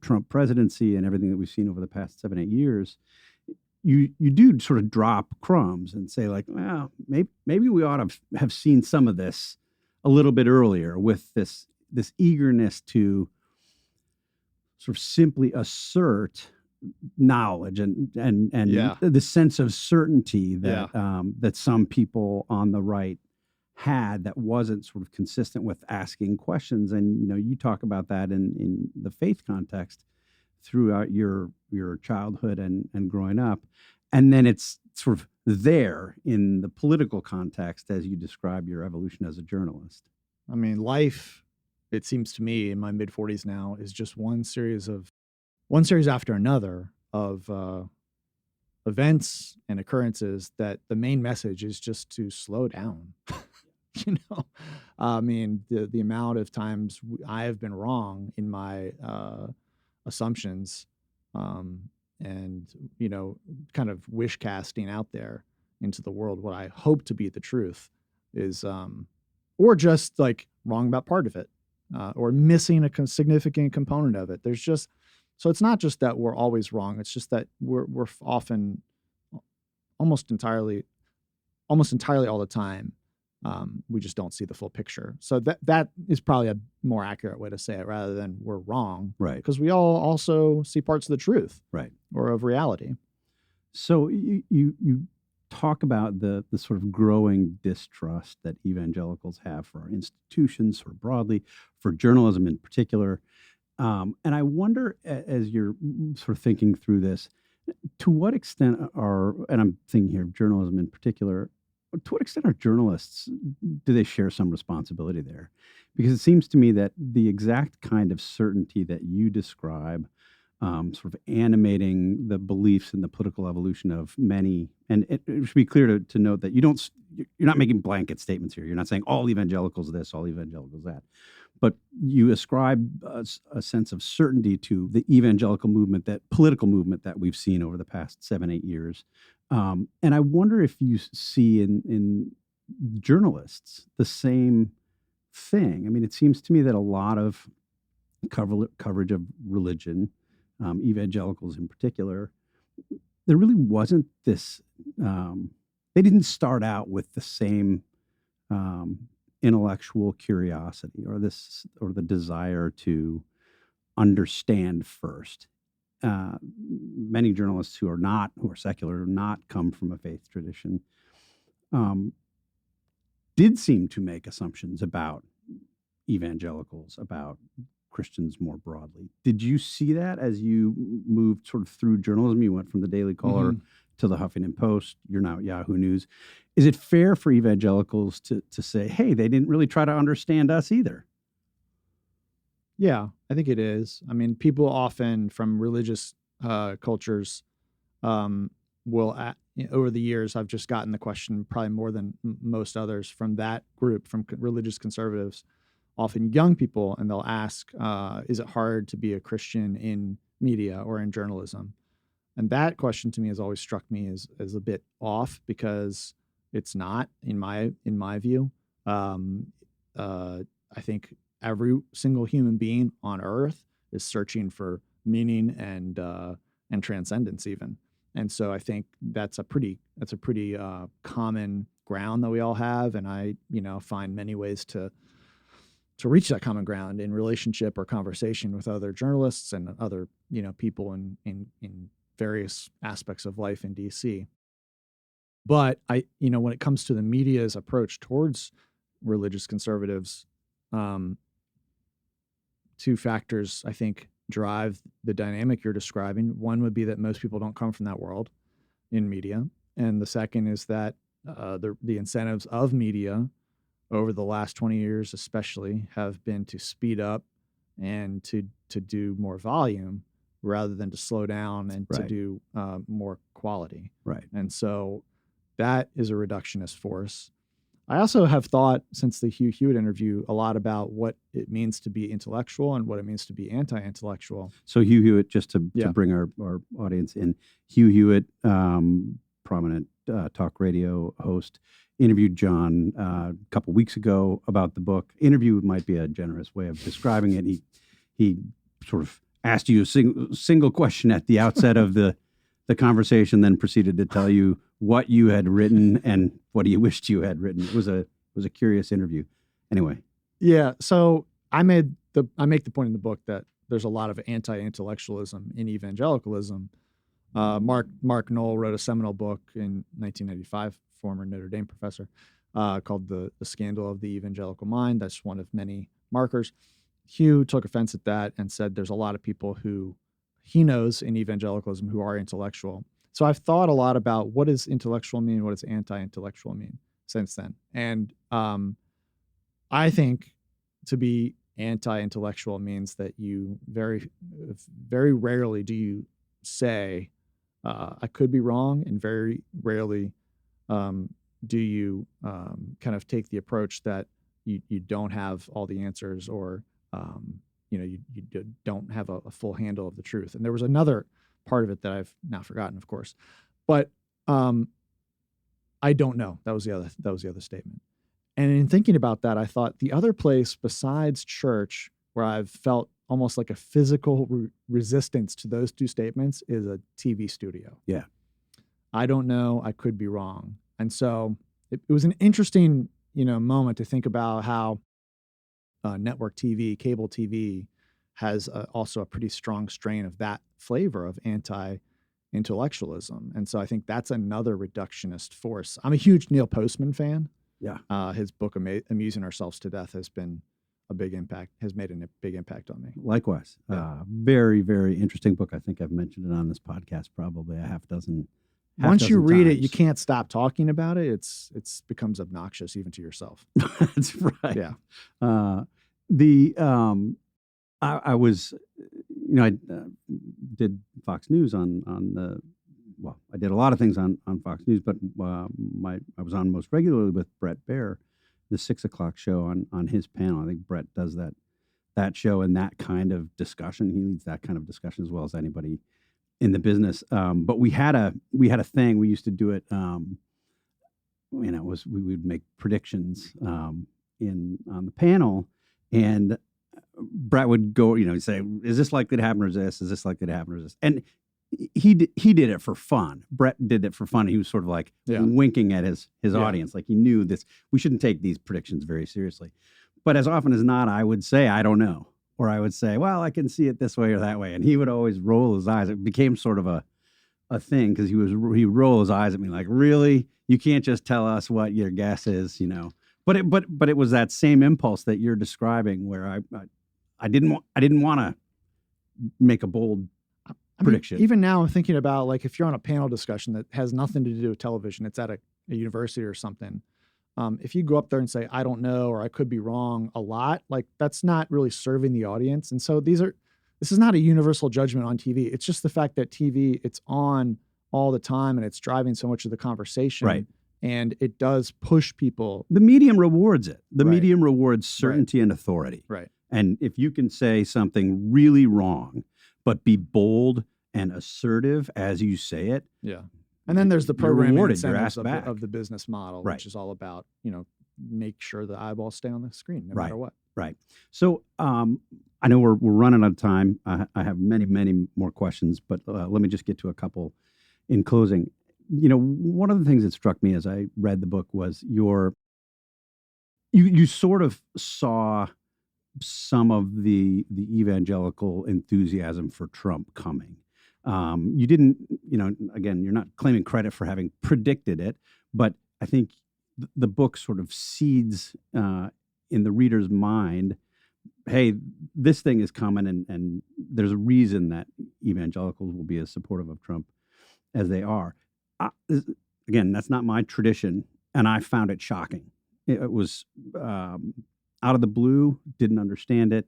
Trump presidency and everything that we've seen over the past 7-8 years. You do sort of drop crumbs and say, like, well, maybe we ought to have seen some of this a little bit earlier, with this eagerness to sort of simply assert knowledge and the sense of certainty that that some people on the right had, that wasn't sort of consistent with asking questions. And you talk about that in the faith context throughout your childhood and growing up, and then it's sort of there in the political context as you describe your evolution as a journalist. I mean, life, it seems to me, in my mid-40s now, is just one series after another of events and occurrences that the main message is just to slow down. I mean, the amount of times I have been wrong in my assumptions, and kind of wish casting out there into the world what I hope to be the truth is, or just like wrong about part of it, or missing a significant component of it. So it's not just that we're always wrong. It's just that we're often almost entirely all the time. We just don't see the full picture. So that is probably a more accurate way to say it, rather than we're wrong. Right. Because we all also see parts of the truth. Right. Or of reality. So you talk about the sort of growing distrust that evangelicals have for our institutions, sort of broadly, for journalism in particular. And I wonder, as you're sort of thinking through this, to what extent and I'm thinking here of journalism in particular, to what extent are journalists, do they share some responsibility there? Because it seems to me that the exact kind of certainty that you describe, sort of animating the beliefs in the political evolution of many, and it should be clear to note that you're not making blanket statements here. You're not saying all evangelicals this, all evangelicals that, but you ascribe a sense of certainty to the evangelical movement, that political movement that we've seen over the past 7-8 years. And I wonder if you see in journalists the same thing. I mean, it seems to me that a lot of coverage of religion evangelicals in particular, there really wasn't this. They didn't start out with the same intellectual curiosity or the desire to understand first. Many journalists who are secular, not come from a faith tradition, did seem to make assumptions about evangelicals, about Christians more broadly. Did you see that as you moved sort of through journalism? You went from the Daily Caller to the Huffington Post. You're now at Yahoo News. Is it fair for evangelicals to say, hey, they didn't really try to understand us either? Yeah, I think it is. I mean, people often from religious cultures will, over the years, I've just gotten the question probably more than most others from that group, from religious conservatives, often young people, and they'll ask, is it hard to be a Christian in media or in journalism? And that question to me has always struck me as a bit off, because it's not, in my view. I think every single human being on earth is searching for meaning and transcendence even. And so I think that's a pretty common ground that we all have. And I, find many ways to reach that common ground in relationship or conversation with other journalists and other, people in various aspects of life in DC. But when it comes to the media's approach towards religious conservatives, two factors, I think, drive the dynamic you're describing. One would be that most people don't come from that world in media. And the second is that the incentives of media over the last 20 years especially have been to speed up and to do more volume rather than to slow down and to do more quality. Right. And so that is a reductionist force. I also have thought, since the Hugh Hewitt interview, a lot about what it means to be intellectual and what it means to be anti-intellectual. So Hugh Hewitt, just to bring our audience in, Hugh Hewitt, prominent talk radio host, interviewed John a couple weeks ago about the book. Interview might be a generous way of describing it. He sort of asked you a single question at the outset of the conversation, then proceeded to tell you what you had written and what he wished you had written. It was a curious interview. Anyway. Yeah. So I make the point in the book that there's a lot of anti-intellectualism in evangelicalism. Mark Knoll wrote a seminal book in 1995, former Notre Dame professor, called The Scandal of the Evangelical Mind. That's one of many markers. Hugh took offense at that and said there's a lot of people who he knows in evangelicalism who are intellectual. So I've thought a lot about what does intellectual mean, what does anti-intellectual mean since then. And I think to be anti-intellectual means that you very, very rarely do you say, I could be wrong, and very rarely do you kind of take the approach that you don't have all the answers, or you don't have a full handle of the truth. And there was another part of it that I've now forgotten, of course, but I don't know. That was the other statement. And in thinking about that, I thought the other place besides church where I've felt almost like a physical resistance to those two statements is a TV studio. Yeah. I don't know. I could be wrong. And so it was an interesting, moment to think about how network TV, cable TV has also a pretty strong strain of that flavor of anti-intellectualism. And so I think that's another reductionist force. I'm a huge Neil Postman fan. Yeah. His book, Amusing Ourselves to Death, has made a big impact on me. Likewise. Yeah. Very, very interesting book. I think I've mentioned it on this podcast probably a half dozen Once you read times. it, you can't stop talking about it. It's becomes obnoxious even to yourself. That's right. Yeah. I was, I did Fox News I did a lot of things on Fox News, but I was on most regularly with Brett Baer, the 6:00 show on his panel. I think Brett does that show and that kind of discussion. He leads that kind of discussion as well as anybody in the business. But we had a thing. We used to do it. We would make predictions on the panel, and Brett would go, he'd say, "Is this likely to happen or is this? Is this likely to happen or is this?" And he did it for fun. Brett did it for fun. He was sort of like winking at his audience, like he knew this. We shouldn't take these predictions very seriously. But as often as not, I would say, "I don't know," or I would say, "Well, I can see it this way or that way," and he would always roll his eyes. It became sort of a thing because he would roll his eyes at me like, "Really? You can't just tell us what your guess is, But it was that same impulse that you're describing, where I didn't want to make a bold prediction. Even now, I'm thinking about, like, if you're on a panel discussion that has nothing to do with television, it's at a university or something. If you go up there and say, "I don't know," or "I could be wrong," a lot, like, that's not really serving the audience. And so this is not a universal judgment on TV. It's just the fact that TV, it's on all the time and it's driving so much of the conversation. Right. And it does push people. The medium rewards it. The medium rewards certainty and authority. Right. And if you can say something really wrong, but be bold and assertive as you say it. Yeah. And then there's the programming incentives of the business model, which is all about, make sure the eyeballs stay on the screen no matter what. Right. So I know we're running out of time. I have many, many more questions, but let me just get to a couple in closing. One of the things that struck me as I read the book was you sort of saw some of the evangelical enthusiasm for Trump coming. You didn't, again, you're not claiming credit for having predicted it, but I think the book sort of seeds in the reader's mind, hey, this thing is coming, and there's a reason that evangelicals will be as supportive of Trump as they are. Again, that's not my tradition, and I found it shocking. It was out of the blue, didn't understand it,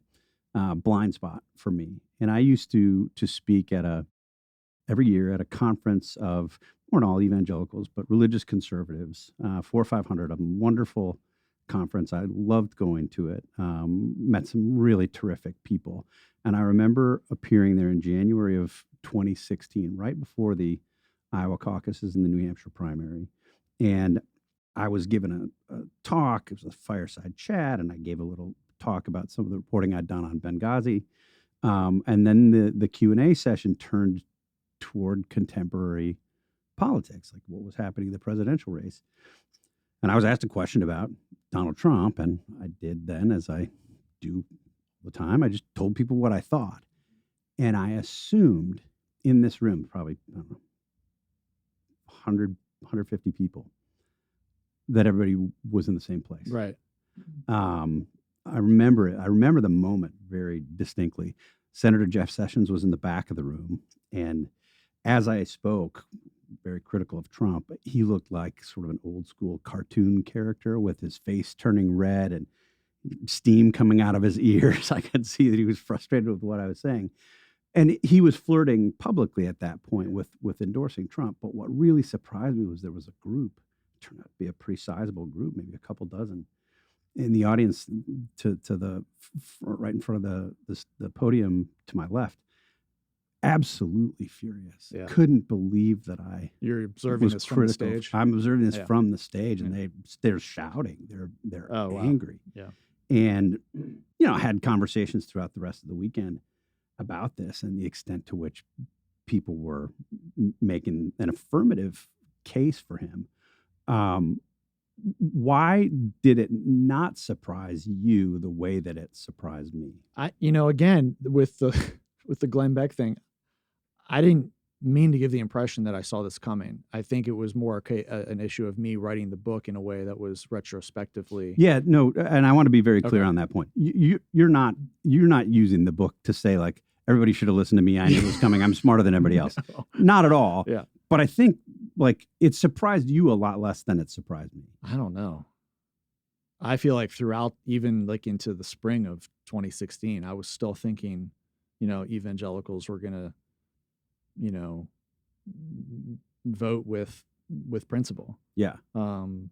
blind spot for me. And I used to speak every year at a conference of, weren't all evangelicals, but religious conservatives, 400 or 500 of them. Wonderful conference. I loved going to it. Met some really terrific people. And I remember appearing there in January of 2016, right before the Iowa caucuses and the New Hampshire primary. And I was given a talk. It was a fireside chat, and I gave a little talk about some of the reporting I'd done on Benghazi. And then the Q&A session turned toward contemporary politics, like what was happening in the presidential race. And I was asked a question about Donald Trump, and I did then, as I do all the time, I just told people what I thought. And I assumed in this room, probably, I don't know, 100, 150 people, that everybody was in the same place. Right. I remember it. I remember the moment very distinctly. Senator Jeff Sessions was in the back of the room, and as I spoke, very critical of Trump, he looked like sort of an old school cartoon character with his face turning red and steam coming out of his ears. I could see that he was frustrated with what I was saying. And he was flirting publicly at that point with endorsing Trump. But what really surprised me was there was a group, it turned out to be a pretty sizable group, maybe a couple dozen, in the audience to the right in front of the podium to my left. Absolutely furious. Yeah. Couldn't believe that You're observing this from the stage. I'm observing this from the stage, and they're shouting. They're angry. Wow. Yeah. And I had conversations throughout the rest of the weekend about this and the extent to which people were making an affirmative case for him. Why did it not surprise you the way that it surprised me? Again, with the Glenn Beck thing, I didn't mean to give the impression that I saw this coming. I think it was more an issue of me writing the book in a way that was retrospectively. Yeah, no, and I want to be very clear on that point. You're not using the book to say, like, everybody should have listened to me. I knew it was coming. I'm smarter than everybody else. No. Not at all. Yeah. But I think, like, it surprised you a lot less than it surprised me. I don't know. I feel like throughout, even like into the spring of 2016, I was still thinking, evangelicals were going to, vote with principle. Yeah. And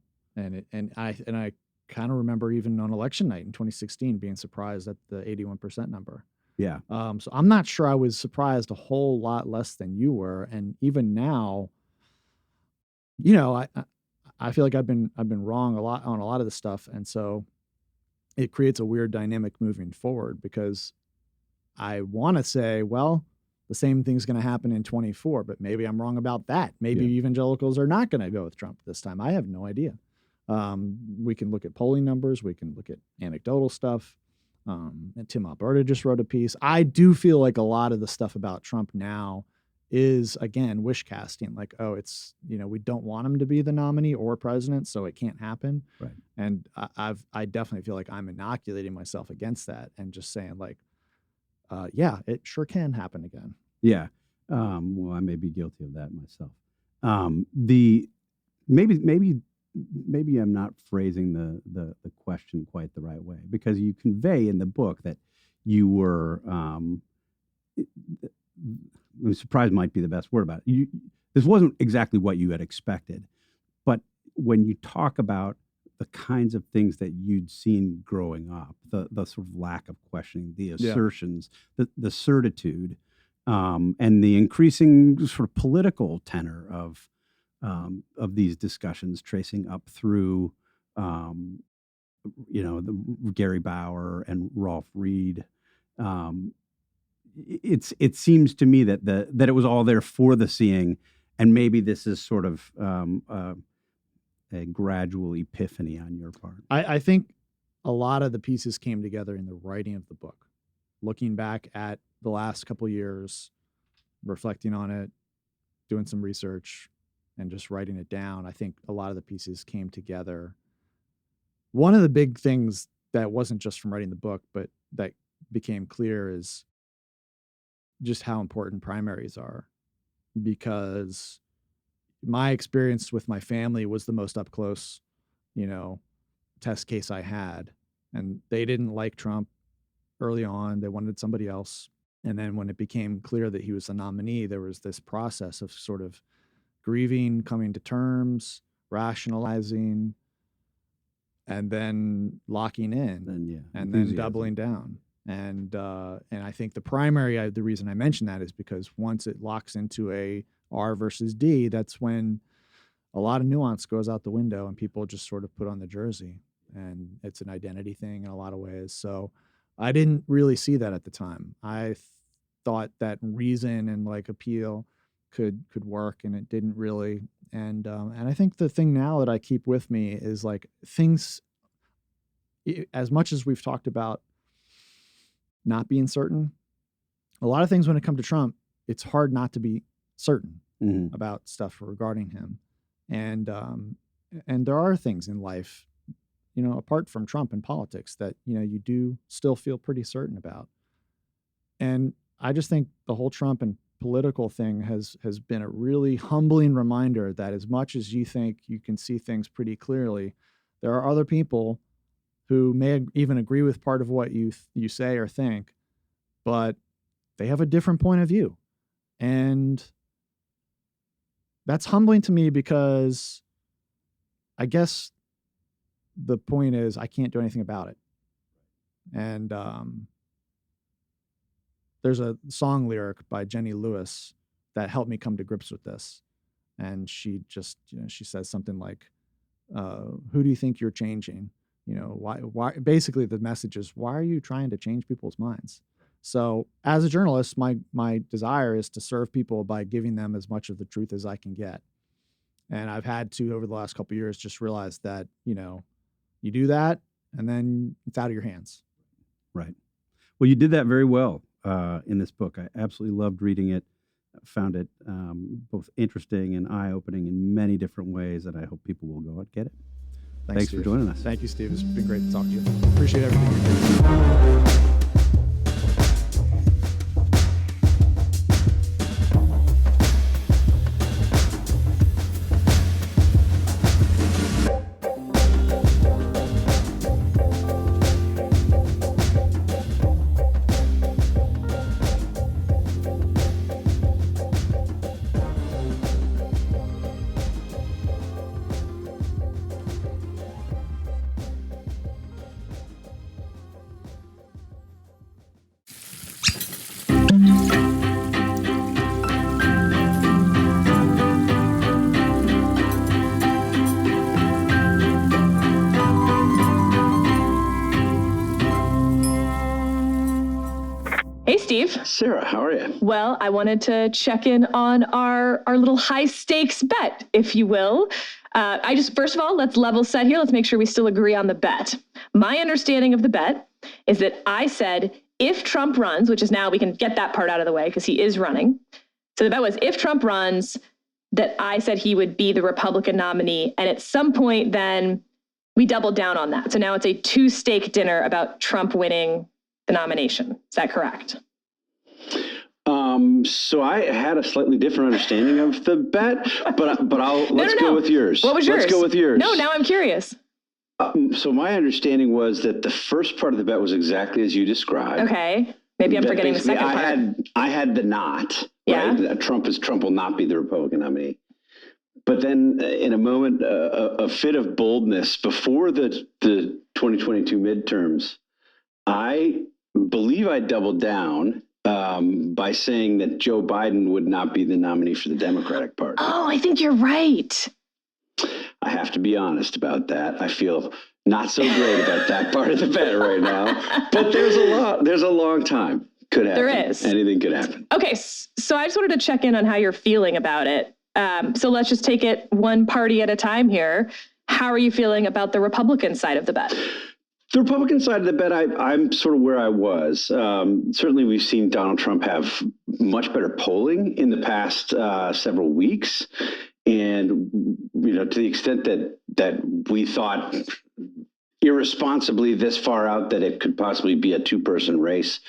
I kind of remember even on election night in 2016 being surprised at the 81% number. Yeah. So I'm not sure I was surprised a whole lot less than you were. And even now, I feel like I've been wrong a lot on a lot of this stuff. And so it creates a weird dynamic moving forward, because I want to say, well, the same thing's going to happen in 24, but maybe I'm wrong about that. Maybe evangelicals are not going to go with Trump this time. I have no idea. We can look at polling numbers. We can look at anecdotal stuff. And Tim Alberta just wrote a piece. I do feel like a lot of the stuff about Trump now is, again, wish casting. Like, oh, it's, we don't want him to be the nominee or president, so it can't happen. Right. And I definitely feel like I'm inoculating myself against that and just saying, like, yeah, it sure can happen again. Yeah. Well, I may be guilty of that myself. Maybe I'm not phrasing the question quite the right way, because you convey in the book that you were, surprised might be the best word about it. This wasn't exactly what you had expected, but when you talk about the kinds of things that you'd seen growing up, the sort of lack of questioning, the assertions, the certitude, and the increasing sort of political tenor of these discussions, tracing up through, the Gary Bauer and Rolf Reed. It seems to me that that it was all there for the seeing, and maybe this is sort of a gradual epiphany on your part. I think a lot of the pieces came together in the writing of the book. Looking back at the last couple years, reflecting on it, doing some research, and just writing it down, I think a lot of the pieces came together. One of the big things that wasn't just from writing the book, but that became clear is just how important primaries are, because my experience with my family was the most up close, test case I had. And they didn't like Trump early on. They wanted somebody else. And then when it became clear that he was the nominee, there was this process of sort of grieving, coming to terms, rationalizing, and then locking in, and then doubling down. And I think the primary, the reason I mention that is because once it locks into a R versus D, that's when a lot of nuance goes out the window and people just sort of put on the jersey, and it's an identity thing in a lot of ways. So I didn't really see that at the time. I thought that reason and like appeal could work, and it didn't really. And I think the thing now that I keep with me is like things, as much as we've talked about not being certain, a lot of things when it comes to Trump, it's hard not to be certain about stuff regarding him. And there are things in life, apart from Trump and politics, that, you do still feel pretty certain about. And I just think the whole Trump and political thing has been a really humbling reminder that as much as you think you can see things pretty clearly, there are other people who may even agree with part of what you say or think, but they have a different point of view. And that's humbling to me, because I guess the point is I can't do anything about it. And there's a song lyric by Jenny Lewis that helped me come to grips with this. And she just, she says something like, who do you think you're changing? Why basically the message is, why are you trying to change people's minds? So as a journalist, my desire is to serve people by giving them as much of the truth as I can get. And I've had to, over the last couple of years, just realize that, you do that and then it's out of your hands. Right. Well, you did that very well in this book. I absolutely loved reading it. Found it both interesting and eye-opening in many different ways, and I hope people will go out and get it. Thanks for joining us. Thank you, Steve. It's been great to talk to you. Appreciate everything you're doing. Steve. Sarah, how are you? Well, I wanted to check in on our little high stakes bet, if you will. First of all, let's level set here. Let's make sure we still agree on the bet. My understanding of the bet is that I said, if Trump runs, which is now we can get that part out of the way because he is running. So the bet was if Trump runs, that I said he would be the Republican nominee. And at some point then we doubled down on that. So now it's a 2-steak dinner about Trump winning the nomination. Is that correct? So I had a slightly different understanding of the bet, but let's go with yours. What was yours? Let's go with yours. No, now I'm curious. So my understanding was that the first part of the bet was exactly as you described. Okay. Maybe I'm forgetting the second part. I had the not. Yeah. Right? Trump will not be the Republican nominee. But then in a moment, a fit of boldness before the 2022 midterms, I believe I doubled down by saying that Joe Biden would not be the nominee for the Democratic Party. Oh, I think you're right. I have to be honest about that. I feel not so great about that part of the bet right now. But there's a long time. Could happen. There is. Anything could happen. Okay, so I just wanted to check in on how you're feeling about it. So let's just take it one party at a time here. How are you feeling about the Republican side of the bet? The Republican side of the bet, I'm sort of where I was. Certainly, we've seen Donald Trump have much better polling in the past several weeks. And, to the extent that we thought irresponsibly this far out that it could possibly be a 2-person race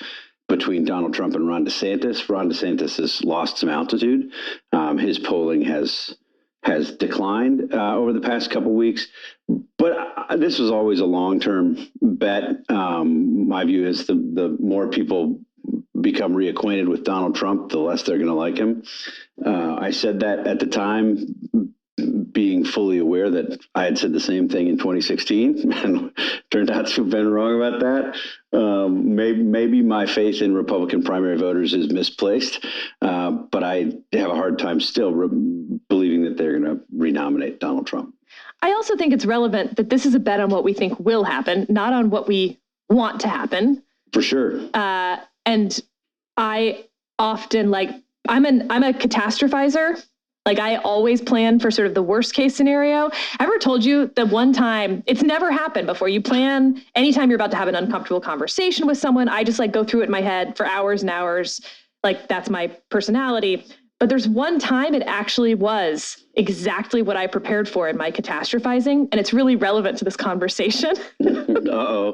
between Donald Trump and Ron DeSantis. Ron DeSantis has lost some altitude. His polling has declined over the past couple of weeks. But this was always a long-term bet. My view is the more people become reacquainted with Donald Trump, the less they're going to like him. I said that at the time, being fully aware that I had said the same thing in 2016 and turned out to have been wrong about that. Maybe my faith in Republican primary voters is misplaced, but I have a hard time still believing that they're going to renominate Donald Trump. I also think it's relevant that this is a bet on what we think will happen, not on what we want to happen. For sure. And I often I'm a catastrophizer. I always plan for sort of the worst case scenario. Ever told you that one time, it's never happened before, you plan anytime you're about to have an uncomfortable conversation with someone, I just go through it in my head for hours and hours. That's my personality. But there's one time it actually was exactly what I prepared for in my catastrophizing. And it's really relevant to this conversation,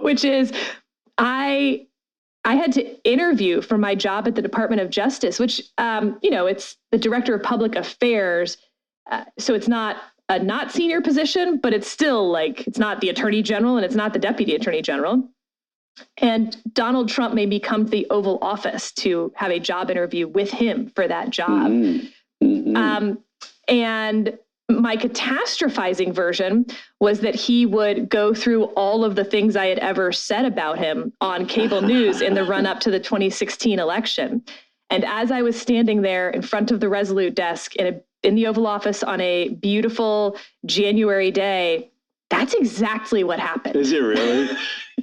which is I had to interview for my job at the Department of Justice, which, it's the Director of Public Affairs. So it's not a not senior position, but it's still it's not the Attorney General and it's not the Deputy Attorney General. And Donald Trump made me come to the Oval Office to have a job interview with him for that job. Mm-hmm. And my catastrophizing version was that he would go through all of the things I had ever said about him on cable news in the run up to the 2016 election. And as I was standing there in front of the Resolute desk in the Oval Office on a beautiful January day, that's exactly what happened. Is it really?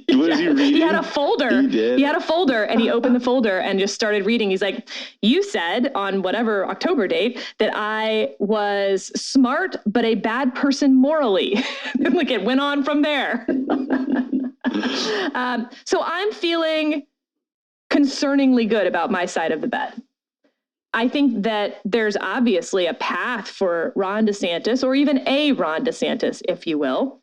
Was he reading? He had a folder. He did? He had a folder and he opened the folder and just started reading. He's like, you said on whatever October date that I was smart, but a bad person morally. It went on from there. So I'm feeling concerningly good about my side of the bet. I think that there's obviously a path for Ron DeSantis, or even a Ron DeSantis, if you will.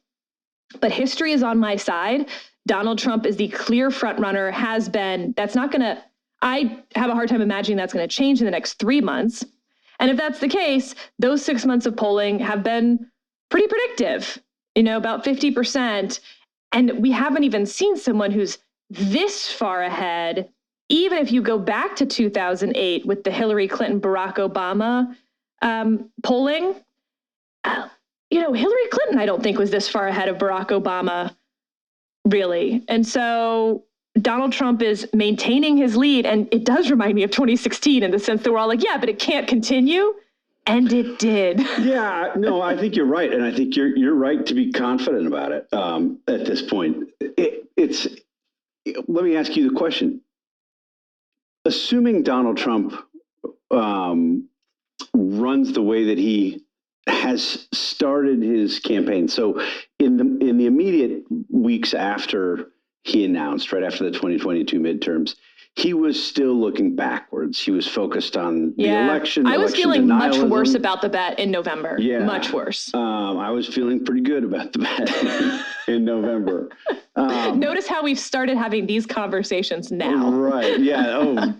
But history is on my side. Donald Trump is the clear front runner, has been. I have a hard time imagining that's going to change in the next 3 months. And if that's the case, those 6 months of polling have been pretty predictive, about 50%. And we haven't even seen someone who's this far ahead, even if you go back to 2008 with the Hillary Clinton, Barack Obama polling. Hillary Clinton, I don't think, was this far ahead of Barack Obama, really. And so Donald Trump is maintaining his lead. And it does remind me of 2016 in the sense that we're all like, yeah, but it can't continue. And it did. Yeah, no, I think you're right. And I think you're right to be confident about it at this point. Let me ask you the question. assuming Donald Trump runs the way that he has started his campaign. So in the immediate weeks after he announced, right after the 2022 midterms, he was still looking backwards. He was focused on the election. I was feeling much denialism. worse about the bet in November. Yeah. Much worse. I was feeling pretty good about the bet in November. Notice how we've started having these conversations now. Right. Yeah. Oh,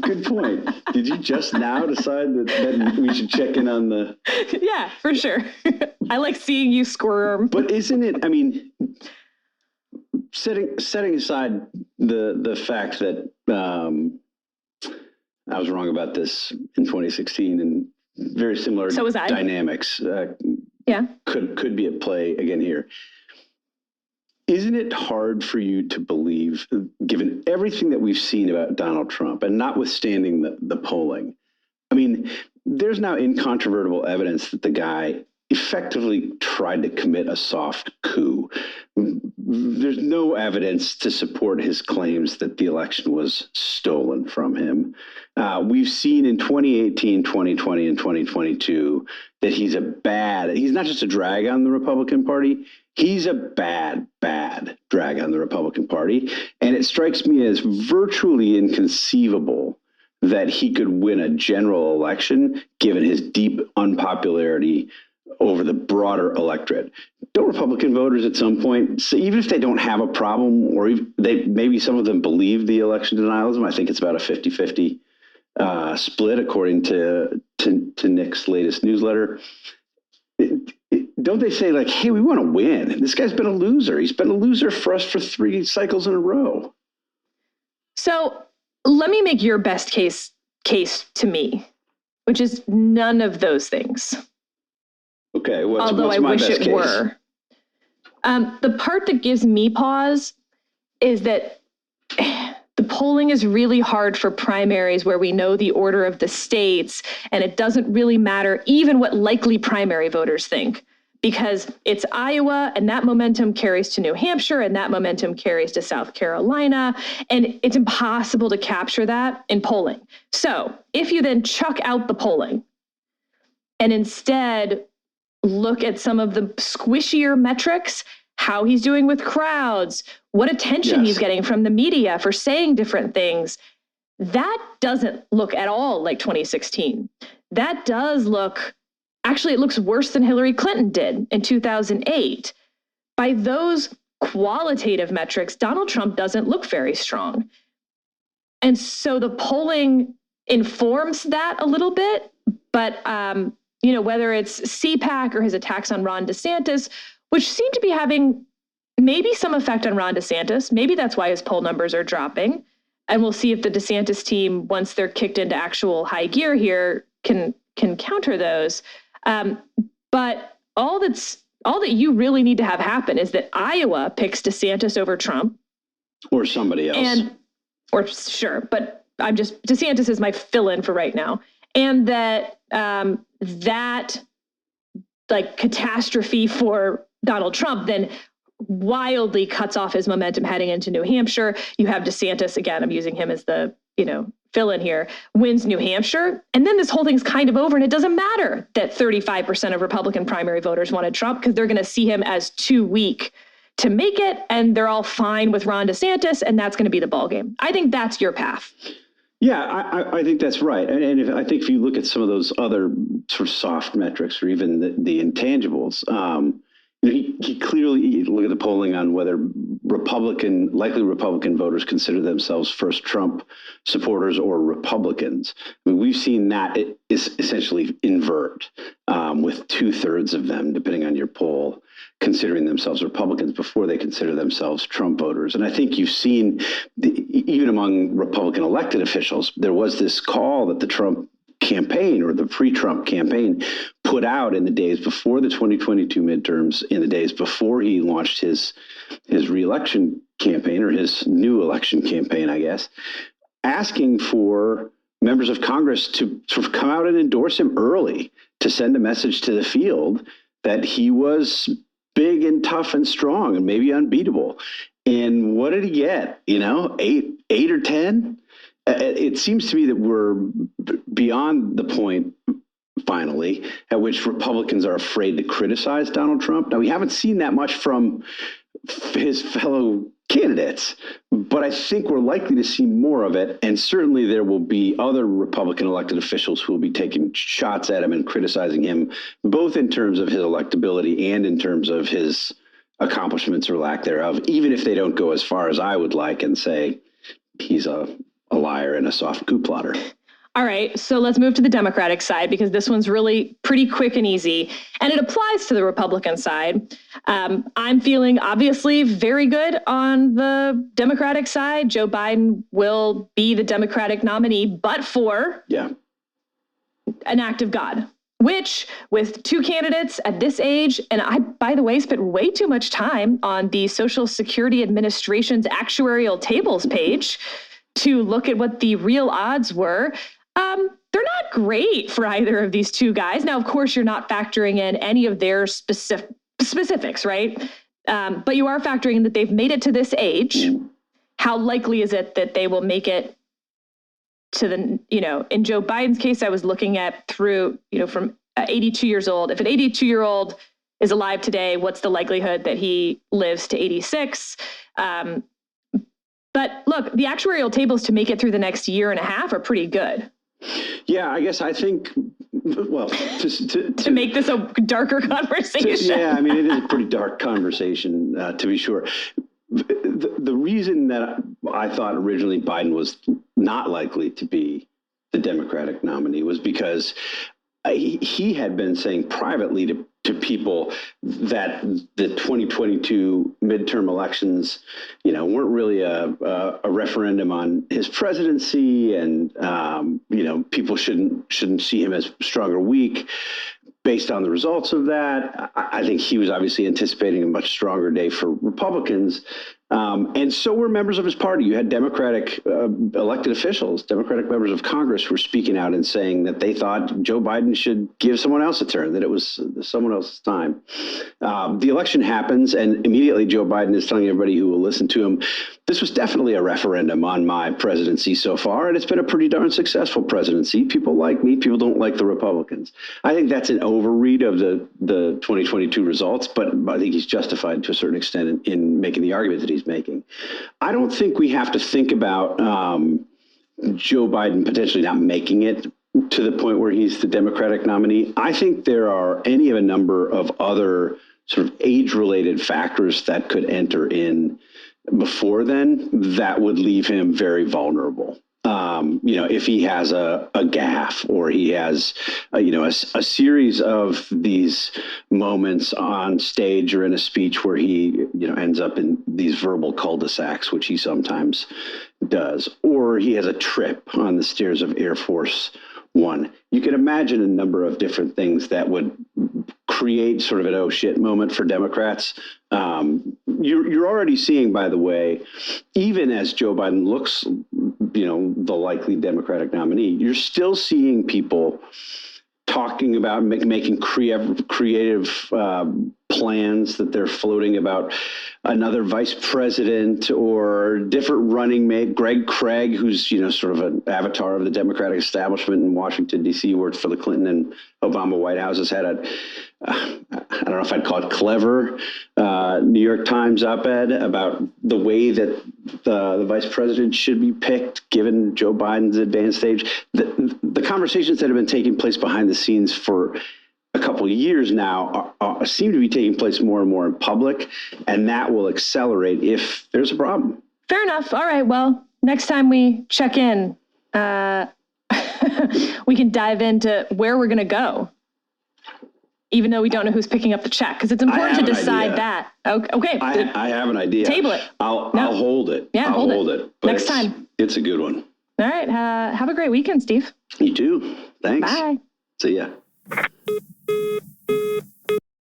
good point. Did you just now decide that we should check in on the... Yeah, for sure. I like seeing you squirm. But isn't it, I mean, setting aside the fact that I was wrong about this in 2016 and very similar dynamics could be at play again here. Isn't it hard for you to believe, given everything that we've seen about Donald Trump and notwithstanding the polling? I mean, there's now incontrovertible evidence that the guy effectively tried to commit a soft coup. There's no evidence to support his claims that the election was stolen from him. We've seen in 2018, 2020, and 2022 that he's not just a drag on the Republican Party, he's a bad drag on the Republican Party. And it strikes me as virtually inconceivable that he could win a general election given his deep unpopularity over the broader electorate. Don't Republican voters at some point, so even if they don't have a problem, or maybe some of them believe the election denialism, I think it's about a 50-50 split according to Nick's latest newsletter. Don't they say like, hey, we want to win. This guy's been a loser. He's been a loser for us for 3 cycles in a row. So let me make your best case to me, which is none of those things. Okay, although what's I my wish best it case? were. The part that gives me pause is that the polling is really hard for primaries where we know the order of the states, and it doesn't really matter even what likely primary voters think, because it's Iowa and that momentum carries to New Hampshire and that momentum carries to South Carolina, and it's impossible to capture that in polling. So if you then chuck out the polling and instead look at some of the squishier metrics, how he's doing with crowds, what attention he's getting from the media for saying different things, that doesn't look at all like 2016. That does look, actually, it looks worse than Hillary Clinton did in 2008. By those qualitative metrics, Donald Trump doesn't look very strong. And so the polling informs that a little bit, but whether it's CPAC or his attacks on Ron DeSantis, which seem to be having maybe some effect on Ron DeSantis. Maybe that's why his poll numbers are dropping. And we'll see if the DeSantis team, once they're kicked into actual high gear here, can counter those. But all that you really need to have happen is that Iowa picks DeSantis over Trump. Or somebody else. But DeSantis is my fill-in for right now. And that catastrophe for Donald Trump then wildly cuts off his momentum heading into New Hampshire. You have DeSantis, again, I'm using him as the, fill-in here, wins New Hampshire. And then this whole thing's kind of over, and it doesn't matter that 35% of Republican primary voters wanted Trump, because they're going to see him as too weak to make it, and they're all fine with Ron DeSantis, and that's going to be the ballgame. I think that's your path. Yeah, I think that's right. And I think if you look at some of those other sort of soft metrics or even the intangibles, he clearly, look at the polling on whether likely Republican voters consider themselves first Trump supporters or Republicans. I mean, we've seen that it is essentially invert, with 2/3 of them, depending on your poll, considering themselves Republicans before they consider themselves Trump voters. And I think you've seen, even among Republican elected officials, there was this call that the Trump campaign or the pre-Trump campaign put out in the days before the 2022 midterms, in the days before he launched his re-election campaign, or his new election campaign, I guess, asking for members of Congress to sort of come out and endorse him early, to send a message to the field that he was big and tough and strong and maybe unbeatable. And what did he get? 8 or 10? it seems to me that we're beyond the point, finally, at which Republicans are afraid to criticize Donald Trump. Now, we haven't seen that much from his fellow candidates, but I think we're likely to see more of it. And certainly there will be other Republican elected officials who will be taking shots at him and criticizing him, both in terms of his electability and in terms of his accomplishments or lack thereof, even if they don't go as far as I would like and say he's a liar and a soft coup plotter. All right, so let's move to the Democratic side, because this one's really pretty quick and easy, and it applies to the Republican side. I'm feeling obviously very good on the Democratic side. Joe Biden will be the Democratic nominee, but for an act of God, which with two candidates at this age, and I, by the way, spent way too much time on the Social Security Administration's actuarial tables page to look at what the real odds were. They're not great for either of these two guys. Now, of course, you're not factoring in any of their specifics, right? But you are factoring in that they've made it to this age. How likely is it that they will make it to the, in Joe Biden's case, I was looking at through, from 82 years old. If an 82-year-old is alive today, what's the likelihood that he lives to 86? But look, the actuarial tables to make it through the next year and a half are pretty good. Yeah, I guess I think, well, to make this a darker conversation. Yeah, I mean, it is a pretty dark conversation, to be sure. The reason that I thought originally Biden was not likely to be the Democratic nominee was because he had been saying privately to people that the 2022 midterm elections, weren't really a referendum on his presidency, and people shouldn't see him as strong or weak based on the results of that. I think he was obviously anticipating a much stronger day for Republicans. And so were members of his party. You had Democratic elected officials, Democratic members of Congress who were speaking out and saying that they thought Joe Biden should give someone else a turn, that it was someone else's time. The election happens, and immediately Joe Biden is telling everybody who will listen to him, this was definitely a referendum on my presidency so far, and it's been a pretty darn successful presidency. People like me. People don't like the Republicans. I think that's an overread of the 2022 results, but I think he's justified to a certain extent in making the argument that he's making. I don't think we have to think about Joe Biden potentially not making it to the point where he's the Democratic nominee. I think there are any of a number of other sort of age-related factors that could enter in before then that would leave him very vulnerable. If he has a gaffe, or he has, a series of these moments on stage or in a speech where he, ends up in these verbal cul-de-sacs, which he sometimes does, or he has a trip on the stairs of Air Force One. You can imagine a number of different things that would create sort of an oh shit moment for Democrats. You're already seeing, by the way, even as Joe Biden looks, the likely Democratic nominee, you're still seeing people talking about making creative plans that they're floating about another vice president or different running mate. Greg Craig, who's, sort of an avatar of the Democratic establishment in Washington, D.C., worked for the Clinton and Obama White Houses, had I don't know if I'd call it clever, New York Times op-ed about the way that the vice president should be picked given Joe Biden's advanced age. The conversations that have been taking place behind the scenes for a couple of years now seem to be taking place more and more in public, and that will accelerate if there's a problem. Fair enough. All right. Well, next time we check in, we can dive into where we're going to go, even though we don't know who's picking up the check, because it's important to decide that. Okay. I have an idea. Table it. I'll hold it. Yeah, I'll hold it. Next time. It's a good one. All right. Have a great weekend, Steve. You too. Thanks. Bye. See ya.